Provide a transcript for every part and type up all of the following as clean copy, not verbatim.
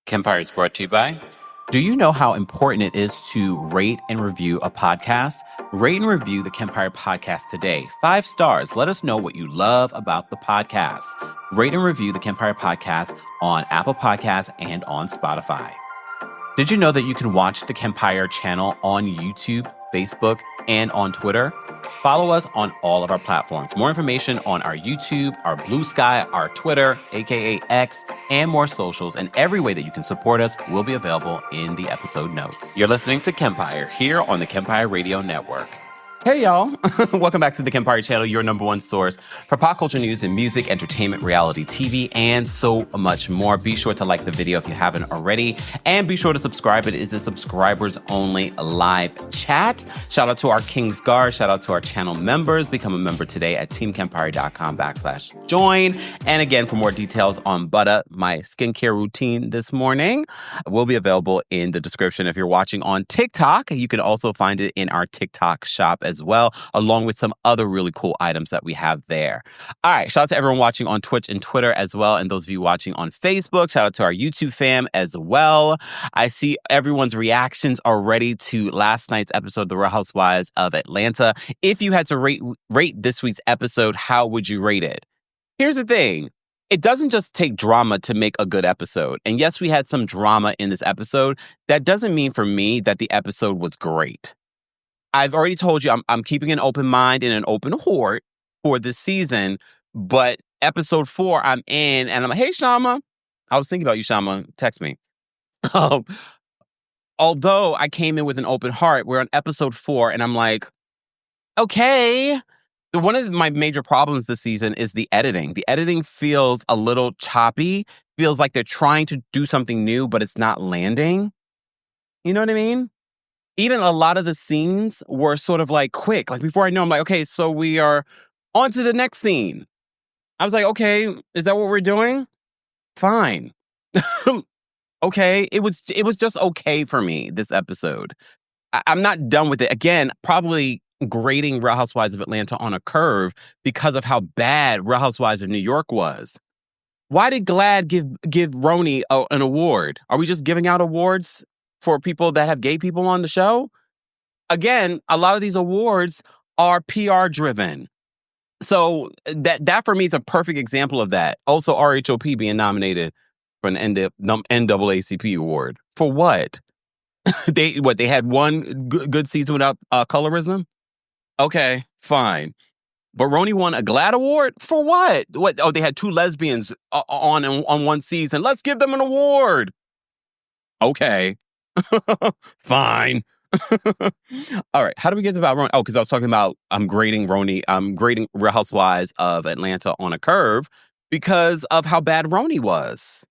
Kempire is brought to you by. Do you know how important it is to rate and review a podcast? Rate and review the Kempire podcast today. 5 stars. Let us know what you love about the podcast. Rate and review the Kempire podcast on Apple Podcasts and on Spotify. Did you know that you can watch the Kempire channel on YouTube, Facebook, and on Twitter? Follow us on all of our platforms. More information on our YouTube, our Blue Sky, our Twitter, aka X, and more socials, and every way that you can support us will be available in the episode notes. You're listening to Kempire here on the Kempire Radio Network. Hey, y'all. Welcome back to the Kempire channel, your number one source for pop culture news and music, entertainment, reality TV, and so much more. Be sure to like the video if you haven't already, and be sure to subscribe. It is a subscribers-only live chat. Shout out to our King's Guard. Shout out to our channel members. Become a member today at teamkempire.com/join. And again, for more details on Buttah, my skincare routine this morning, will be available in the description. If you're watching on TikTok, you can also find it in our TikTok shop as well, along with some other really cool items that we have there. All right, shout out to everyone watching on Twitch and Twitter as well, and those of you watching on Facebook. Shout out to our YouTube fam as well. I see everyone's reactions already to last night's episode of the Real Housewives of Atlanta. If you had to rate this week's episode, how would you rate it? Here's the thing. It doesn't just take drama to make a good episode. And yes, we had some drama in this episode. That doesn't mean for me that the episode was great. I've already told you I'm keeping an open mind and an open heart for this season, but episode 4 I'm in, and I'm like, hey, Shama. I was thinking about you, Shama. Text me. Although I came in with an open heart, we're on episode 4, and I'm like, okay. One of my major problems this season is the editing. The editing feels a little choppy, feels like they're trying to do something new, but it's not landing. You know what I mean? Even a lot of the scenes were sort of like quick. Like before I know, I'm like, okay, so we are on to the next scene. I was like, okay, is that what we're doing? Fine. Okay. It was just okay for me, this episode. I'm not done with it. Again, probably grading Real Housewives of Atlanta on a curve because of how bad Real Housewives of New York was. Why did Glad give RHOA an award? Are we just giving out awards for people that have gay people on the show? Again, a lot of these awards are PR driven. So that for me is a perfect example of that. Also, RHOP being nominated for an NAACP award. For what? They had one good season without colorism? Okay, fine. But RHOA won a GLAAD award? For what? What? Oh, they had 2 lesbians on one season. Let's give them an award. Okay. Fine. All right. How do we get to about RHOA? Oh, because I was talking about I'm grading Real Housewives of Atlanta on a curve because of how bad RHOA was.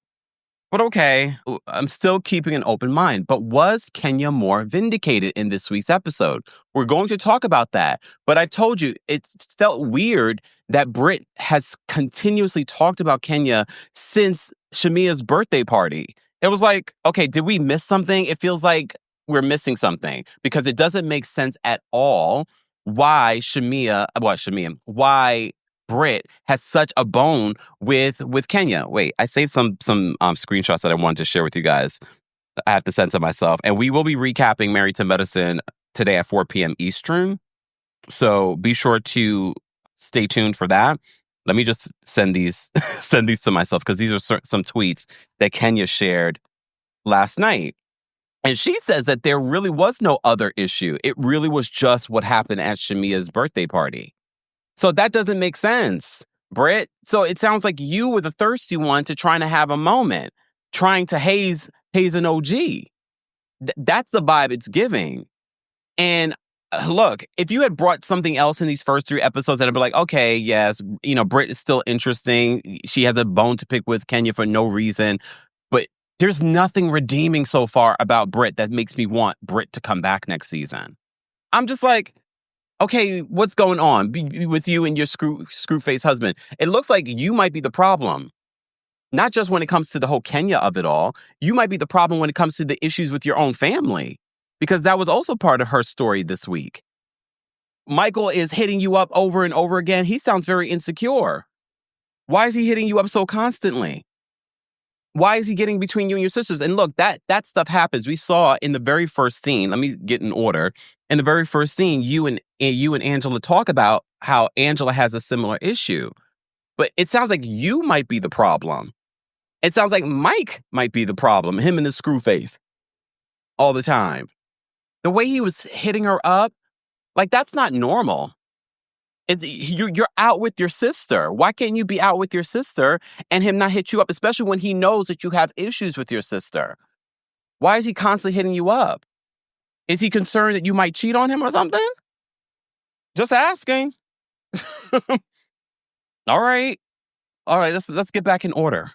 But okay, I'm still keeping an open mind. But was Kenya more vindicated in this week's episode? We're going to talk about that. But I've told you, it felt weird that Britt has continuously talked about Kenya since Shamia's birthday party. It was like, okay, did we miss something? It feels like we're missing something because it doesn't make sense at all why Britt has such a bone with Kenya. Wait, I saved some screenshots that I wanted to share with you guys. I have to censor myself. And we will be recapping Married to Medicine today at 4 p.m. Eastern. So be sure to stay tuned for that. Let me just send these to myself because these are some tweets that Kenya shared last night. And she says that there really was no other issue. It really was just what happened at Shamia's birthday party. So that doesn't make sense, Britt. So it sounds like you were the thirsty one to trying to have a moment, trying to haze an OG. That's the vibe it's giving. And look, if you had brought something else in these first 3 episodes, I'd be like, okay, yes, Britt is still interesting. She has a bone to pick with Kenya for no reason. But there's nothing redeeming so far about Britt that makes me want Britt to come back next season. I'm just like, okay, what's going on with you and your screw-faced husband? It looks like you might be the problem. Not just when it comes to the whole Kenya of it all. You might be the problem when it comes to the issues with your own family. Because that was also part of her story this week. Michael is hitting you up over and over again. He sounds very insecure. Why is he hitting you up so constantly? Why is he getting between you and your sisters? And look, that stuff happens. We saw in the very first scene. Let me get in order. In the very first scene, you and Angela talk about how Angela has a similar issue. But it sounds like you might be the problem. It sounds like Mike might be the problem. Him and the screw face all the time. The way he was hitting her up, like, that's not normal. You're out with your sister. Why can't you be out with your sister and him not hit you up, especially when he knows that you have issues with your sister? Why is he constantly hitting you up? Is he concerned that you might cheat on him or something? Just asking. All right, let's get back in order.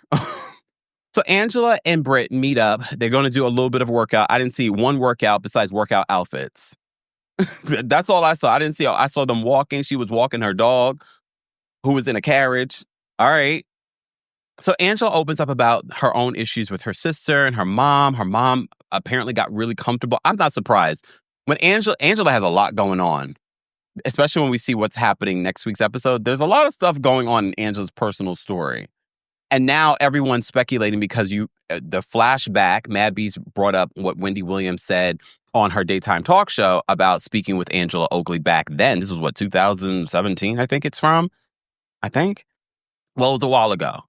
So Angela and Britt meet up. They're going to do a little bit of workout. I didn't see one workout besides workout outfits. That's all I saw. I saw them walking. She was walking her dog, who was in a carriage. All right. So Angela opens up about her own issues with her sister and her mom. Her mom apparently got really comfortable. I'm not surprised. When Angela has a lot going on, especially when we see what's happening next week's episode. There's a lot of stuff going on in Angela's personal story. And now everyone's speculating because the flashback, Mad Beast brought up what Wendy Williams said on her daytime talk show about speaking with Angela Oakley back then. This was 2017, I think it's from? I think? Well, it was a while ago.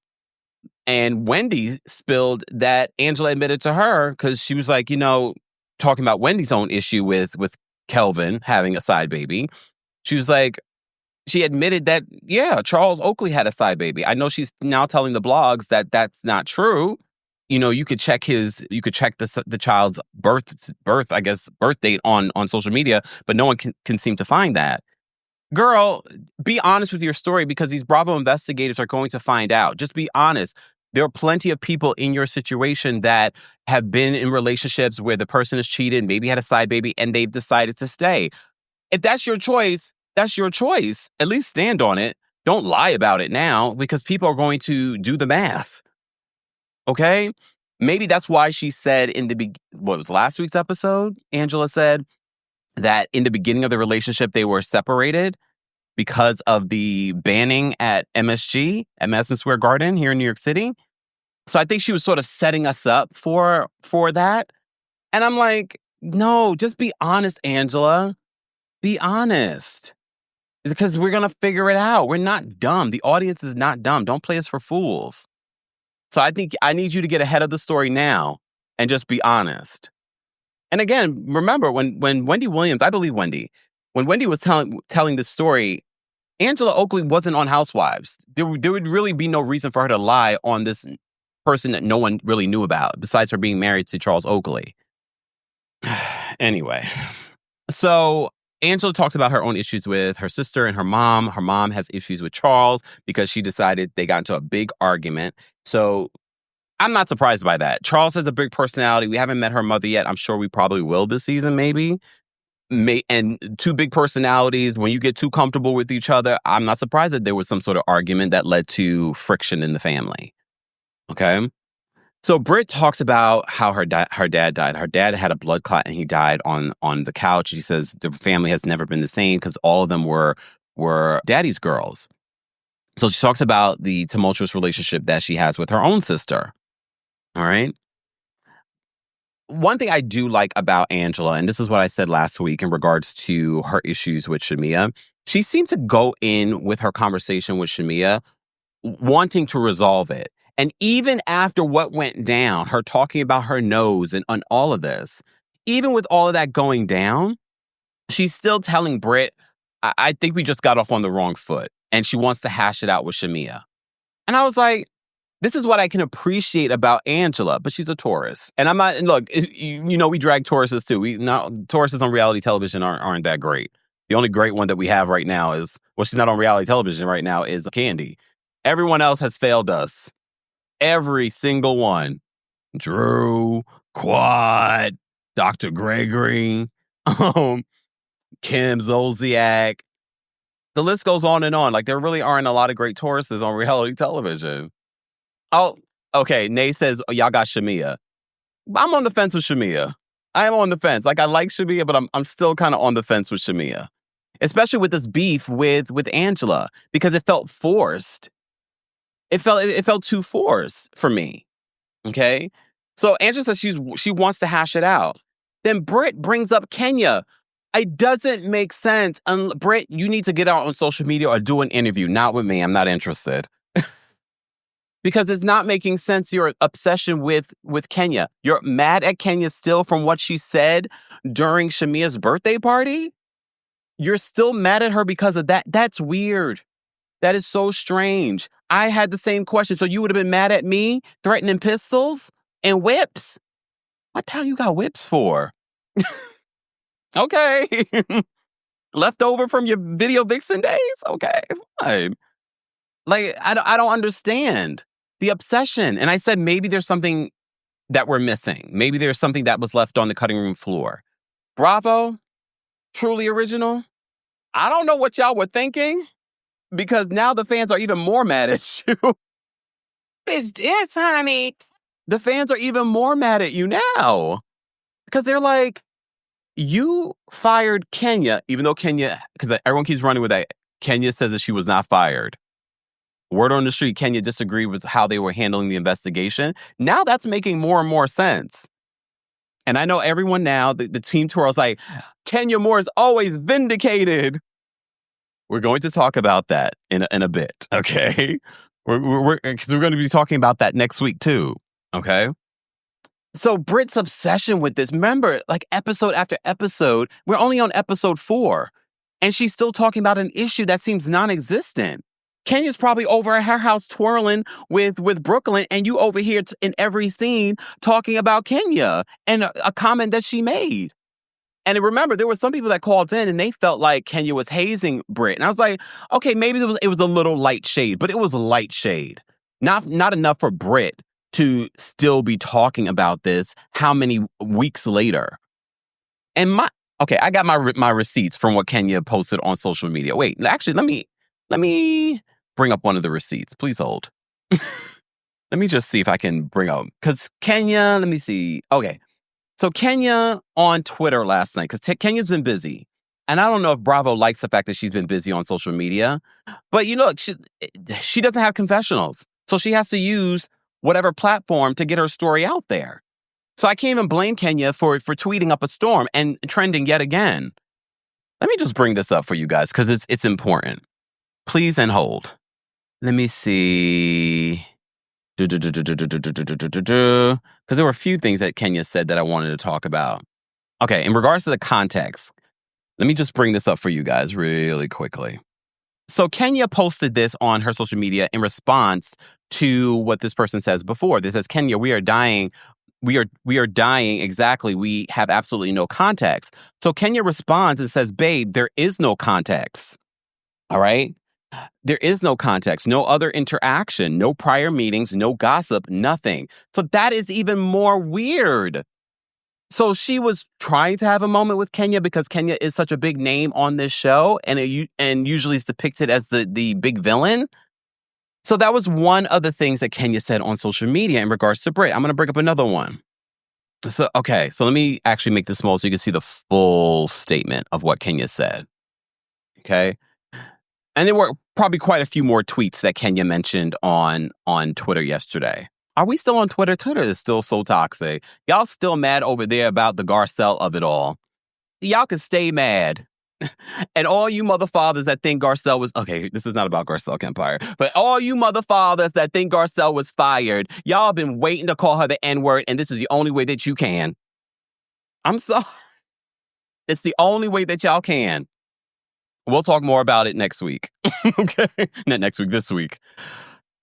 And Wendy spilled that Angela admitted to her because she was like, talking about Wendy's own issue with Kelvin having a side baby. She was like, she admitted that, yeah, Charles Oakley had a side baby. I know she's now telling the blogs that that's not true. You could check the child's birth, I guess, birth date on social media, but no one can seem to find that. Girl, be honest with your story because these Bravo investigators are going to find out. Just be honest. There are plenty of people in your situation that have been in relationships where the person has cheated, maybe had a side baby, and they've decided to stay. If that's your choice, that's your choice. At least stand on it. Don't lie about it now because people are going to do the math. Okay? Maybe that's why she said what was last week's episode? Angela said that in the beginning of the relationship, they were separated because of the banning at MSG, at Madison Square Garden here in New York City. So I think she was sort of setting us up for that. And I'm like, no, just be honest, Angela. Be honest. Because we're going to figure it out. We're not dumb. The audience is not dumb. Don't play us for fools. So I think I need you to get ahead of the story now and just be honest. And again, remember when Wendy Williams, I believe Wendy, when Wendy was telling this story, Angela Oakley wasn't on Housewives. There would really be no reason for her to lie on this person that no one really knew about, besides her being married to Charles Oakley. Anyway, so Angela talked about her own issues with her sister and her mom. Her mom has issues with Charles because she decided they got into a big argument. So I'm not surprised by that. Charles has a big personality. We haven't met her mother yet. I'm sure we probably will this season, maybe. And two big personalities, when you get too comfortable with each other, I'm not surprised that there was some sort of argument that led to friction in the family. Okay? So Britt talks about how her dad died. Her dad had a blood clot and he died on the couch. She says the family has never been the same because all of them were daddy's girls. So she talks about the tumultuous relationship that she has with her own sister. All right? One thing I do like about Angela, and this is what I said last week in regards to her issues with Shamia, she seemed to go in with her conversation with Shamia wanting to resolve it. And even after what went down, her talking about her nose and on all of this, even with all of that going down, she's still telling Britt, I think we just got off on the wrong foot. And she wants to hash it out with Shamia. And I was like, this is what I can appreciate about Angela, but she's a Taurus. And I'm not, and look, we drag Tauruses too. Tauruses on reality television aren't that great. The only great one that we have right now is, well, she's not on reality television right now, is Candy. Everyone else has failed us. Every single one. Drew, Quad, Dr. Gregory, Kim Zolciak. The list goes on and on. Like, there really aren't a lot of great Tauruses on reality television. Oh, okay. Nay says, y'all got Shamia. I'm on the fence with Shamia. I am on the fence. Like, I like Shamia, but I'm still kind of on the fence with Shamia. Especially with this beef with Angela, because it felt forced. It felt too forced for me. Okay? So Angela says she wants to hash it out. Then Britt brings up Kenya. It doesn't make sense. Britt, you need to get out on social media or do an interview. Not with me. I'm not interested. Because it's not making sense, your obsession with Kenya. You're mad at Kenya still from what she said during Shamia's birthday party? You're still mad at her because of that? That's weird. That is so strange. I had the same question. So you would have been mad at me threatening pistols and whips? What the hell you got whips for? Okay. Leftover from your video vixen days? Okay, fine. Like, I don't understand the obsession. And I said, maybe there's something that we're missing. Maybe there's something that was left on the cutting room floor. Bravo. Truly original. I don't know what y'all were thinking, because now the fans are even more mad at you. It's this, honey. The fans are even more mad at you now. Because they're like, you fired Kenya, even though Kenya, because everyone keeps running with that. Kenya says that she was not fired. Word on the street, Kenya disagreed with how they were handling the investigation. Now that's making more and more sense. And I know everyone now, the team tour is like, Kenya Moore is always vindicated. We're going to talk about that in a bit, okay? We're going to be talking about that next week too, okay? So Britt's obsession with this, remember, like episode after episode, we're only on episode 4, and she's still talking about an issue that seems non-existent. Kenya's probably over at her house twirling with Brooklyn, and you over here in every scene talking about Kenya and a comment that she made. And remember, there were some people that called in and they felt like Kenya was hazing Britt. And I was like, okay, maybe it was a little light shade, but it was light shade. Not enough for Britt to still be talking about this how many weeks later. And I got my receipts from what Kenya posted on social media. Wait, actually, let me bring up one of the receipts. Please hold. Let me just see if I can bring up, because Kenya, let me see. Okay. So Kenya on Twitter last night, because Kenya's been busy. And I don't know if Bravo likes the fact that she's been busy on social media. But she doesn't have confessionals. So she has to use whatever platform to get her story out there. So I can't even blame Kenya for tweeting up a storm and trending yet again. Let me just bring this up for you guys, because it's important. Please and hold. Let me see. Because there were a few things that Kenya said that I wanted to talk about. Okay, in regards to the context, let me just bring this up for you guys really quickly. So Kenya posted this on her social media in response to what this person says before. This says, Kenya, we are dying. We are dying. Exactly. We have absolutely no context. So Kenya responds and says, babe, there is no context. All right. There is no context, no other interaction, no prior meetings, no gossip, nothing. So that is even more weird. So she was trying to have a moment with Kenya because Kenya is such a big name on this show, and usually is depicted as the big villain. So that was one of the things that Kenya said on social media in regards to Britt. I'm going to bring up another one. So let me actually make this small so you can see the full statement of what Kenya said. Okay. And there were probably quite a few more tweets that Kenya mentioned on Twitter yesterday. Are we still on Twitter? Twitter is still so toxic. Y'all still mad over there about the Garcelle of it all. Y'all can stay mad. And all you mother fathers that think Garcelle was... Okay, this is not about Garcelle Kempire. But all you mother fathers that think Garcelle was fired, y'all have been waiting to call her the N-word, and this is the only way that you can. I'm sorry. It's the only way that y'all can. We'll talk more about it next week. Okay? Not next week, this week.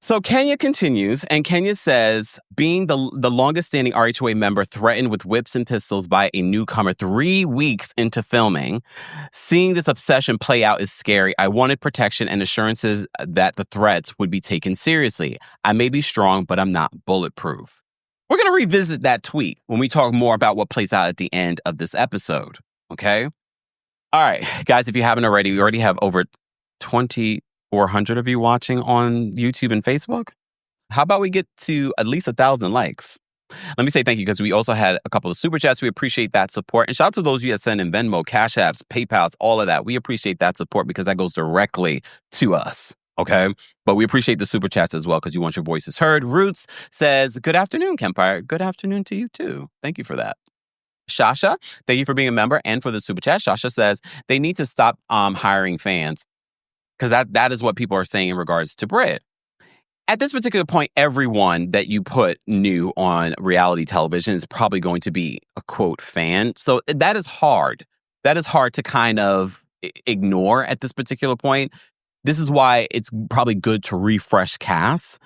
So Kenya continues, and Kenya says, being the longest-standing RHOA member threatened with whips and pistols by a newcomer 3 weeks into filming, seeing this obsession play out is scary. I wanted protection and assurances that the threats would be taken seriously. I may be strong, but I'm not bulletproof. We're going to revisit that tweet when we talk more about what plays out at the end of this episode, okay? All right, guys, if you haven't already, we already have over 2,400 of you watching on YouTube and Facebook. How about we get to at least 1,000 likes? Let me say thank you, because we also had a couple of super chats. We appreciate that support. And shout out to those of you that send in Venmo, Cash Apps, PayPals, all of that. We appreciate that support because that goes directly to us. Okay. But we appreciate the super chats as well because you want your voices heard. Roots says, good afternoon, Kempire. Good afternoon to you too. Thank you for that. Shasha, thank you for being a member and for the super chat. Shasha says they need to stop hiring fans because that is what people are saying in regards to Britt. At this particular point, everyone that you put new on reality television is probably going to be a quote fan. So that is hard. That is hard to kind of ignore at this particular point. This is why it's probably good to refresh casts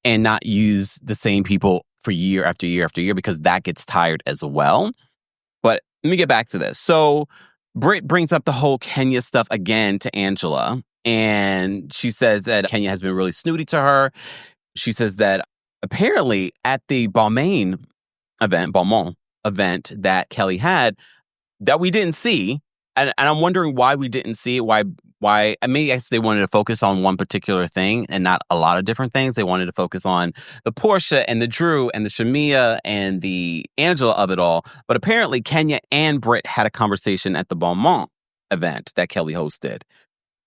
and not use the same people for year after year after year because that gets tired as well. But let me get back to this. So Britt brings up the whole Kenya stuff again to Angela. And she says that Kenya has been really snooty to her. She says that apparently at the Balmain event that Kelly had, that we didn't see. And I'm wondering why we didn't see it. Why? I mean, I guess they wanted to focus on one particular thing and not a lot of different things. They wanted to focus on the Porsha and the Drew and the Shamia and the Angela of it all. But apparently Kenya and Britt had a conversation at the Beaumont event that Kelly hosted.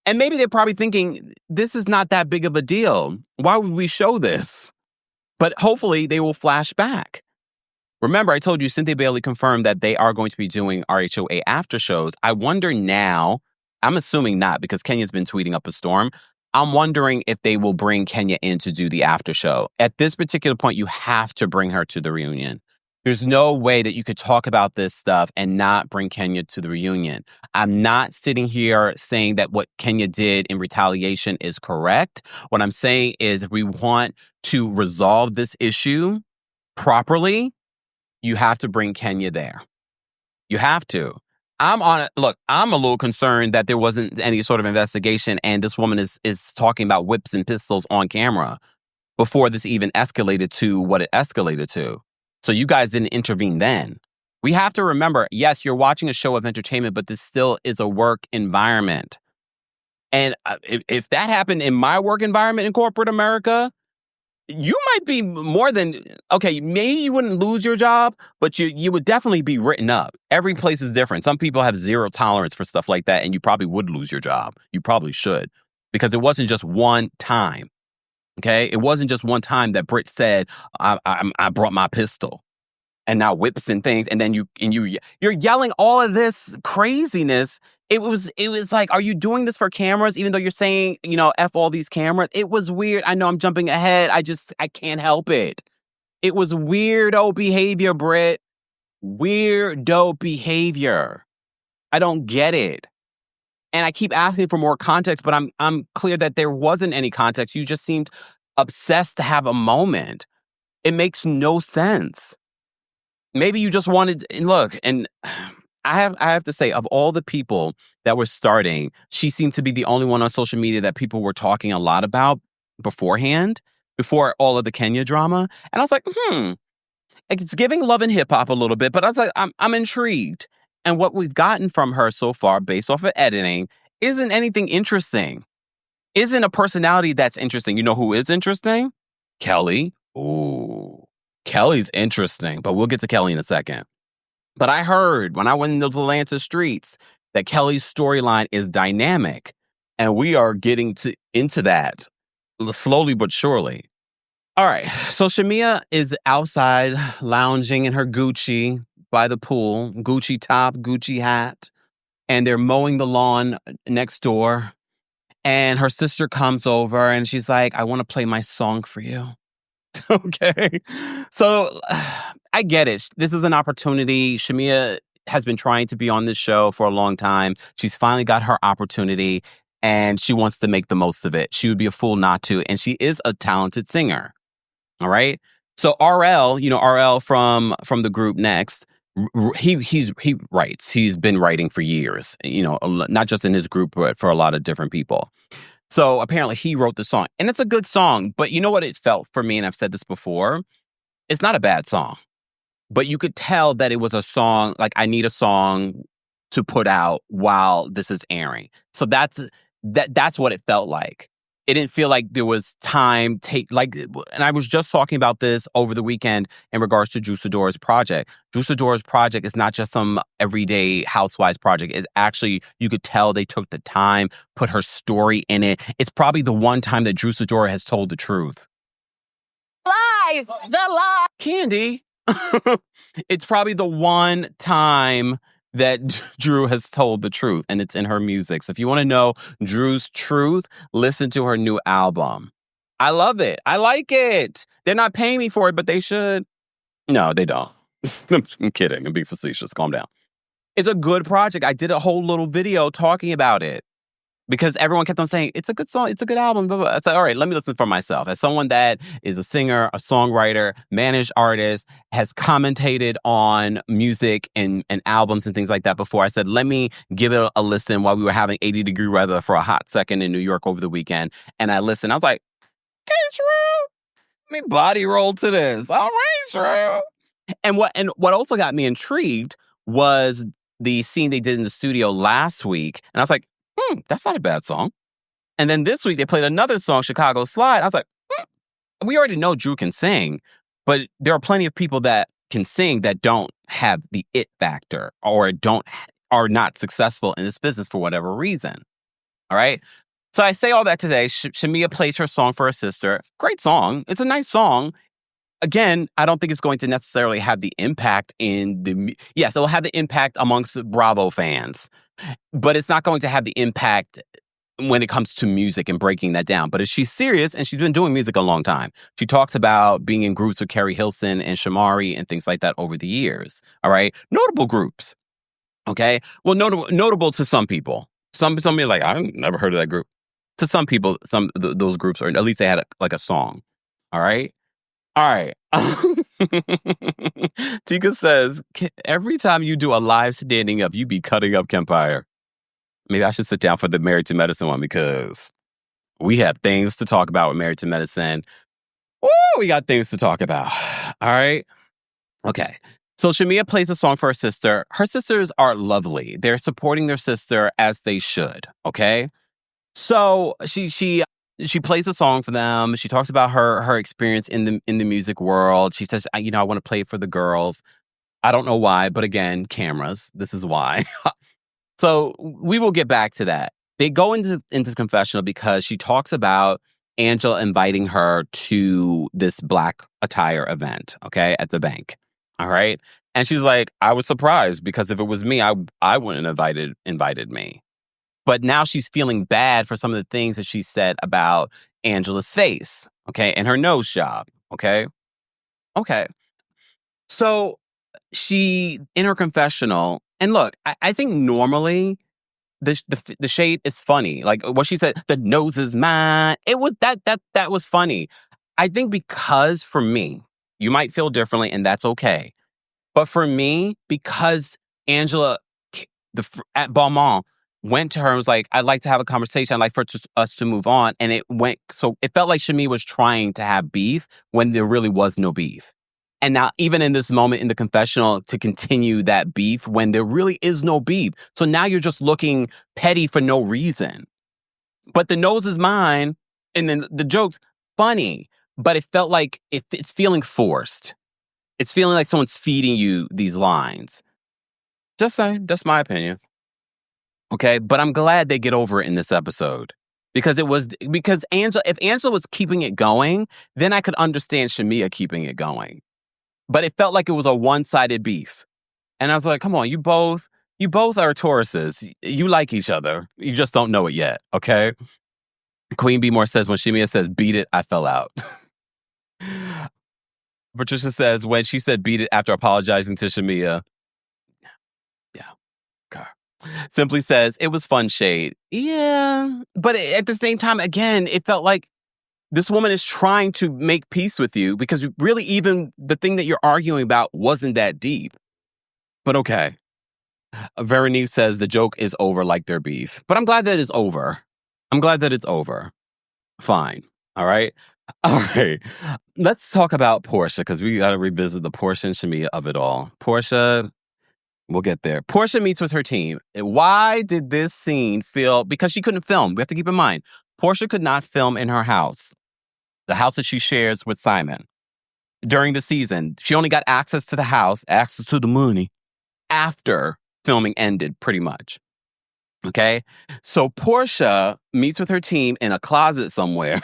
And maybe they're probably thinking, this is not that big of a deal. Why would we show this? But hopefully they will flash back. Remember, I told you Cynthia Bailey confirmed that they are going to be doing RHOA after shows. I wonder now, I'm assuming not because Kenya's been tweeting up a storm. I'm wondering if they will bring Kenya in to do the after show. At this particular point, you have to bring her to the reunion. There's no way that you could talk about this stuff and not bring Kenya to the reunion. I'm not sitting here saying that what Kenya did in retaliation is correct. What I'm saying is if we want to resolve this issue properly, you have to bring Kenya there. You have to. Look, I'm a little concerned that there wasn't any sort of investigation and this woman is talking about whips and pistols on camera before this even escalated to what it escalated to. So you guys didn't intervene then. We have to remember, yes, you're watching a show of entertainment, but this still is a work environment. And if that happened in my work environment in corporate America, you might be more than, okay, maybe you wouldn't lose your job, but you would definitely be written up. Every place is different. Some people have zero tolerance for stuff like that, and you probably would lose your job. You probably should, because it wasn't just one time. Okay, it wasn't just one time that Britt said, "I brought my pistol," and now whips and things, and then you're yelling all of this craziness. It was like, are you doing this for cameras? Even though you're saying, F all these cameras. It was weird. I know I'm jumping ahead. I can't help it. It was weirdo behavior, Britt. Weirdo behavior. I don't get it. And I keep asking for more context, but I'm clear that there wasn't any context. You just seemed obsessed to have a moment. It makes no sense. Maybe you just wanted, and look, and I have to say, of all the people that were starting, she seemed to be the only one on social media that people were talking a lot about beforehand, before all of the Kenya drama. And I was like, it's giving Love and Hip Hop a little bit, but I was like, I'm intrigued. And what we've gotten from her so far, based off of editing, isn't anything interesting. Isn't a personality that's interesting. You know who is interesting? Kelly. Ooh, Kelly's interesting, but we'll get to Kelly in a second. But I heard when I went in those Atlanta streets that Kelly's storyline is dynamic, and we are getting into that slowly but surely. All right, so Shamia is outside lounging in her Gucci by the pool, Gucci top, Gucci hat, and they're mowing the lawn next door. And her sister comes over and she's like, I want to play my song for you. Okay. So I get it. This is an opportunity. Shamia has been trying to be on this show for a long time. She's finally got her opportunity and she wants to make the most of it. She would be a fool not to. And she is a talented singer. All right. So RL from the group Next, he writes. He's been writing for years, not just in his group, but for a lot of different people. So apparently he wrote the song, and it's a good song. But you know what it felt for me, and I've said this before, it's not a bad song. But you could tell that it was a song, like I need a song to put out while this is airing. So that's what it felt like. It didn't feel like there was time and I was just talking about this over the weekend in regards to Drew Sidor's project. Drew Sidor's project is not just some everyday housewives project. It's actually, you could tell they took the time, put her story in it. It's probably the one time that Drew Sidor has told the truth. Live! The lie! Candy. It's probably the one time that Drew has told the truth, and it's in her music. So if you want to know Drew's truth, listen to her new album. I love it. I like it. They're not paying me for it, but they should. No, they don't. I'm kidding. I'm being facetious. Calm down. It's a good project. I did a whole little video talking about it because everyone kept on saying, it's a good song, it's a good album, blah, blah. It's like, all right, let me listen for myself. As someone that is a singer, a songwriter, managed artist, has commentated on music and albums and things like that before, I said, let me give it a listen while we were having 80-degree weather for a hot second in New York over the weekend. And I listened. I was like, hey, Drew, let me body roll to this. All right, Drew. And what also got me intrigued was the scene they did in the studio last week. And I was like, that's not a bad song. And then this week they played another song, Chicago Slide. I was like, we already know Drew can sing, but there are plenty of people that can sing that don't have the it factor or are not successful in this business for whatever reason. All right. So I say all that today. Shamia plays her song for her sister. Great song. It's a nice song. Again, I don't think it's going to necessarily have the impact yes, it will have the impact amongst Bravo fans, but it's not going to have the impact when it comes to music and breaking that down. But if she's serious, and she's been doing music a long time, she talks about being in groups with Carrie Hilson and Shamari and things like that over the years. All right. Notable groups. Okay. Well, notable to some people. Some people are like, I've never heard of that group. To some people, those groups, or at least they had a song. All right. All right. Tika says, every time you do a live standing up, you be cutting up Kempire. Maybe I should sit down for the Married to Medicine one because we have things to talk about with Married to Medicine. Ooh, we got things to talk about. All right. Okay. So Shamia plays a song for her sister. Her sisters are lovely. They're supporting their sister as they should. Okay. So she plays a song for them. She talks about her experience in the music world. She says, I want to play it for the girls. I don't know why, but again, cameras. This is why. So we will get back to that. They go into the confessional because she talks about Angela inviting her to this black attire event, okay, at the bank. All right. And she's like, I was surprised because if it was me, I wouldn't have invited me. But now she's feeling bad for some of the things that she said about Angela's face, okay, and her nose job, okay? Okay. So she, in her confessional, and look, I think normally the shade is funny. Like what she said, the nose is mine. It was that was funny. I think because for me, you might feel differently, and that's okay. But for me, because Angela at Beaumont went to her and was like, I'd like to have a conversation. I'd like for us to move on. And it felt like Shamia was trying to have beef when there really was no beef. And now, even in this moment in the confessional, to continue that beef when there really is no beef. So now you're just looking petty for no reason. But the nose is mine. And then the joke's funny. But it felt like it's feeling forced. It's feeling like someone's feeding you these lines. Just saying. That's my opinion. Okay. But I'm glad they get over it in this episode. Because if Angela was keeping it going, then I could understand Shamia keeping it going. But it felt like it was a one-sided beef. And I was like, come on, you both are Tauruses. You like each other. You just don't know it yet, okay? Queen B. Moore says, when Shamia says, beat it, I fell out. Patricia says, when she said beat it after apologizing to Shamia. Yeah. Okay. Simply says, it was fun shade. Yeah. But at the same time, again, it felt like this woman is trying to make peace with you because really even the thing that you're arguing about wasn't that deep. But okay. Veronique says the joke is over like their beef. But I'm glad that it's over. I'm glad that it's over. Fine. All right. All right. Let's talk about Porsha because we got to revisit the Porsha and Shamia of it all. Porsha, we'll get there. Porsha meets with her team. And why did this scene feel, because she couldn't film. We have to keep in mind, Porsha could not film in her house, the house that she shares with Simon. During the season, she only got access to the house, access to the money, after filming ended, pretty much. Okay? So Porsha meets with her team in a closet somewhere.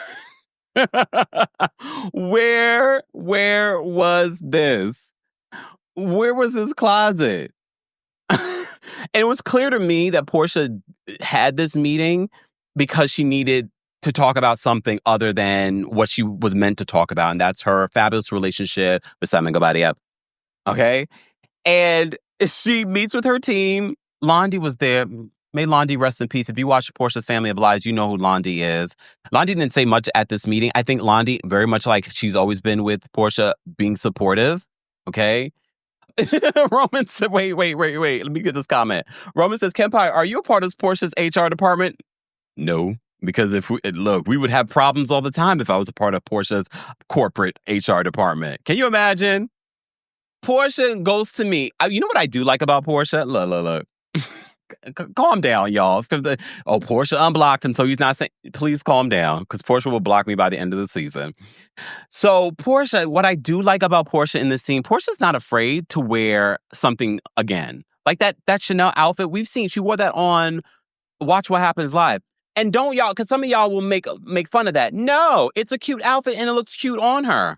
Where was this? Where was this closet? And it was clear to me that Porsha had this meeting because she needed to talk about something other than what she was meant to talk about, and that's her fabulous relationship with Simon Guobadia. Okay? And she meets with her team. Londi was there. May Londi rest in peace. If you watch Porsha's Family of Lies, you know who Londi is. Londi didn't say much at this meeting. I think Londi, very much like she's always been with Porsha, being supportive. Okay? Roman said, wait. Let me get this comment. Roman says, Kempire, are you a part of Porsha's HR department? No, because we would have problems all the time if I was a part of Porsha's corporate HR department. Can you imagine? Porsha goes to me. You know what I do like about Porsha? Look. Calm down, y'all. Porsha unblocked him, so he's not saying, please calm down, because Porsha will block me by the end of the season. So Porsha, what I do like about Porsha in this scene, Porsha's not afraid to wear something again. Like that Chanel outfit, we've seen, she wore that on Watch What Happens Live. And don't y'all, because some of y'all will make fun of that. No, it's a cute outfit and it looks cute on her.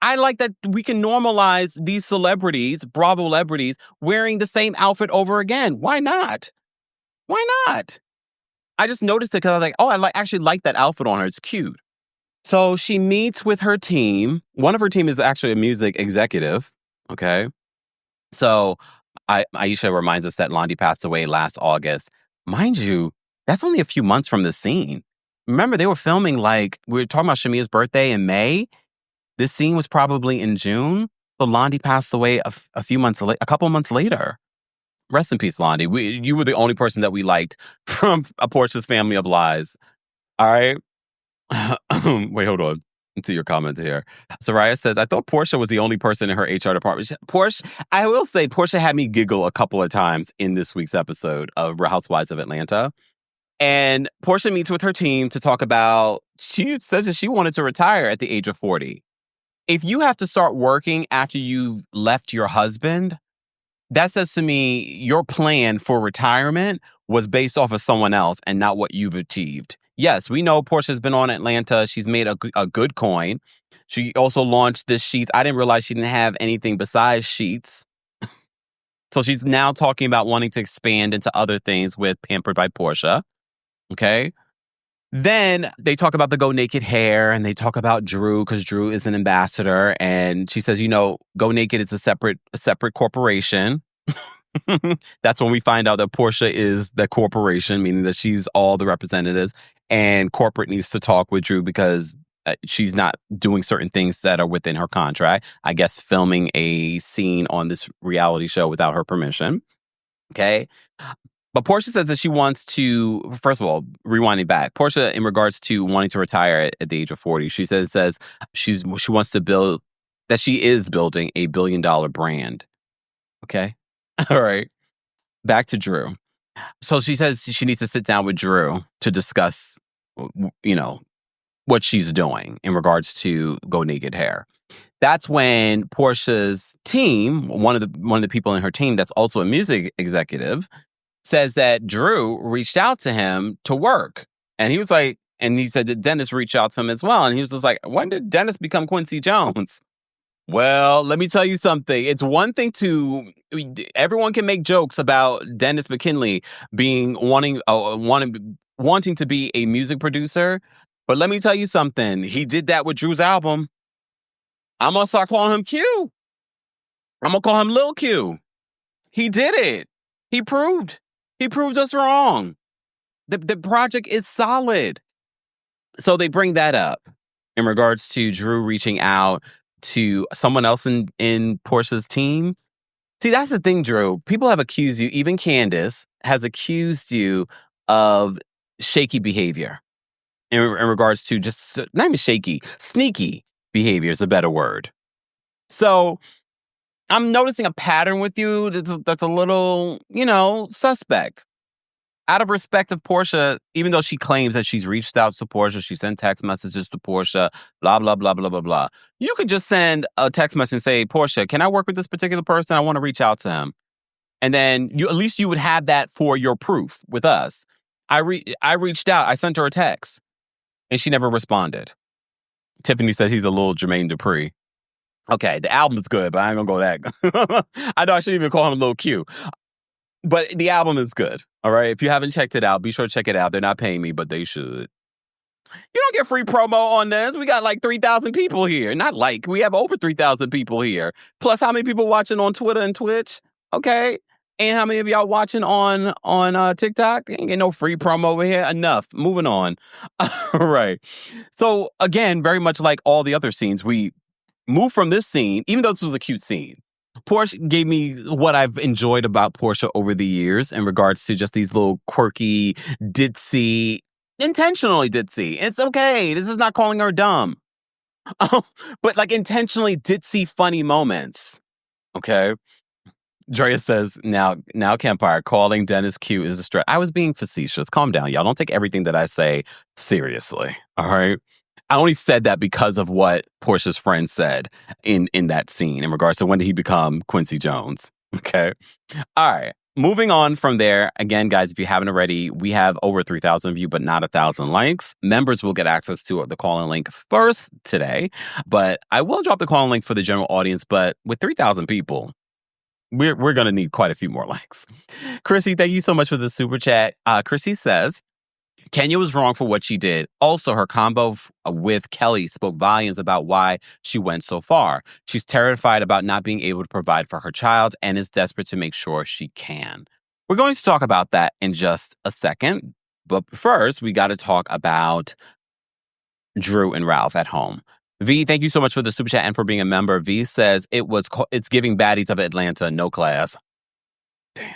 I like that we can normalize these celebrities, Bravo celebrities, wearing the same outfit over again. Why not? Why not? I just noticed it because I was like, I actually like that outfit on her. It's cute. So she meets with her team. One of her team is actually a music executive. Okay. So Aisha reminds us that Londi passed away last August. Mind you, that's only a few months from the scene. Remember, they were filming we were talking about Shamia's birthday in May. This scene was probably in June. So Londi passed away a couple months later. Rest in peace, Londi. You were the only person that we liked from a Porsha's Family of Lies. All right. Wait, hold on. To your comment here. Soraya says, I thought Porsha was the only person in her HR department. I will say, Porsha had me giggle a couple of times in this week's episode of Real Housewives of Atlanta. And Porsha meets with her team to talk about, she says that she wanted to retire at the age of 40. If you have to start working after you've left your husband, that says to me your plan for retirement was based off of someone else and not what you've achieved. Yes, we know Porsha's been on Atlanta. She's made a good coin. She also launched this sheets. I didn't realize she didn't have anything besides sheets. So she's now talking about wanting to expand into other things with Pampered by Porsha. Okay. Then they talk about the Go Naked hair and they talk about Drew because Drew is an ambassador. And she says, Go Naked is a separate corporation. That's when we find out that Porsha is the corporation, meaning that she's all the representatives. And corporate needs to talk with Drew because she's not doing certain things that are within her contract. I guess filming a scene on this reality show without her permission. Okay. But Porsha says that she wants to, first of all, rewinding back, Porsha, in regards to wanting to retire at the age of 40, she says she wants to build, that she is building a $1 billion brand. Okay. All right. Back to Drew. So she says she needs to sit down with Drew to discuss, what she's doing in regards to Go Naked hair. That's when Porsha's team, one of the people in her team that's also a music executive, says that Drew reached out to him to work. And he was like, and he said that Dennis reached out to him as well. And he was just like, when did Dennis become Quincy Jones? Well, let me tell you something. It's one thing everyone can make jokes about Dennis McKinley wanting to be a music producer. But let me tell you something. He did that with Drew's album. I'm going to start calling him Q. I'm going to call him Lil Q. He did it. He proved us wrong. The project is solid. So they bring that up in regards to Drew reaching out to someone else in Porsha's team. See, that's the thing, Drew. People have accused you, even Candace has accused you of shaky behavior in regards to just, not even shaky, sneaky behavior is a better word. So I'm noticing a pattern with you that's a little, suspect. out of respect of Porsha, even though she claims that she's reached out to Porsha, she sent text messages to Porsha, blah, blah, blah, blah, blah, blah. You could just send a text message and say, Porsha, can I work with this particular person? I want to reach out to him. And then at least you would have that for your proof with us. I reached out. I sent her a text. And she never responded. Tiffany says he's a little Jermaine Dupri. Okay, the album's good, but I ain't gonna go that. I know I shouldn't even call him a little Q. But the album is good, all right? If you haven't checked it out, be sure to check it out. They're not paying me, but they should. You don't get free promo on this. We got like 3,000 people here. We have over 3,000 people here. Plus, how many people watching on Twitter and Twitch? Okay. And how many of y'all watching on TikTok? Ain't get no free promo over here. Enough. Moving on. All right. So, again, very much like all the other scenes, we move from this scene, even though this was a cute scene. Porsha gave me what I've enjoyed about Porsha over the years in regards to just these little quirky, ditzy, intentionally ditzy. It's okay. This is not calling her dumb. But like intentionally ditzy, funny moments. Okay. Drea says, now Kempire, calling Dennis cute is a stretch. I was being facetious. Calm down, y'all. Don't take everything that I say seriously. All right. I only said that because of what Porsha's friend said in that scene in regards to when did he become Quincy Jones. Okay. All right. Moving on from there, again, guys, if you haven't already, we have over 3,000 views, but not 1,000 likes. Members will get access to the call-in link first today, but I will drop the call-in link for the general audience. But with 3,000 people, we're going to need quite a few more likes. Chrissy, thank you so much for the super chat. Chrissy says, Kenya was wrong for what she did. Also, her combo with Kelly spoke volumes about why she went so far. She's terrified about not being able to provide for her child and is desperate to make sure she can. We're going to talk about that in just a second. But first, we got to talk about Drew and Ralph at home. V, thank you so much for the super chat and for being a member. V says it's giving baddies of Atlanta, no class. Damn.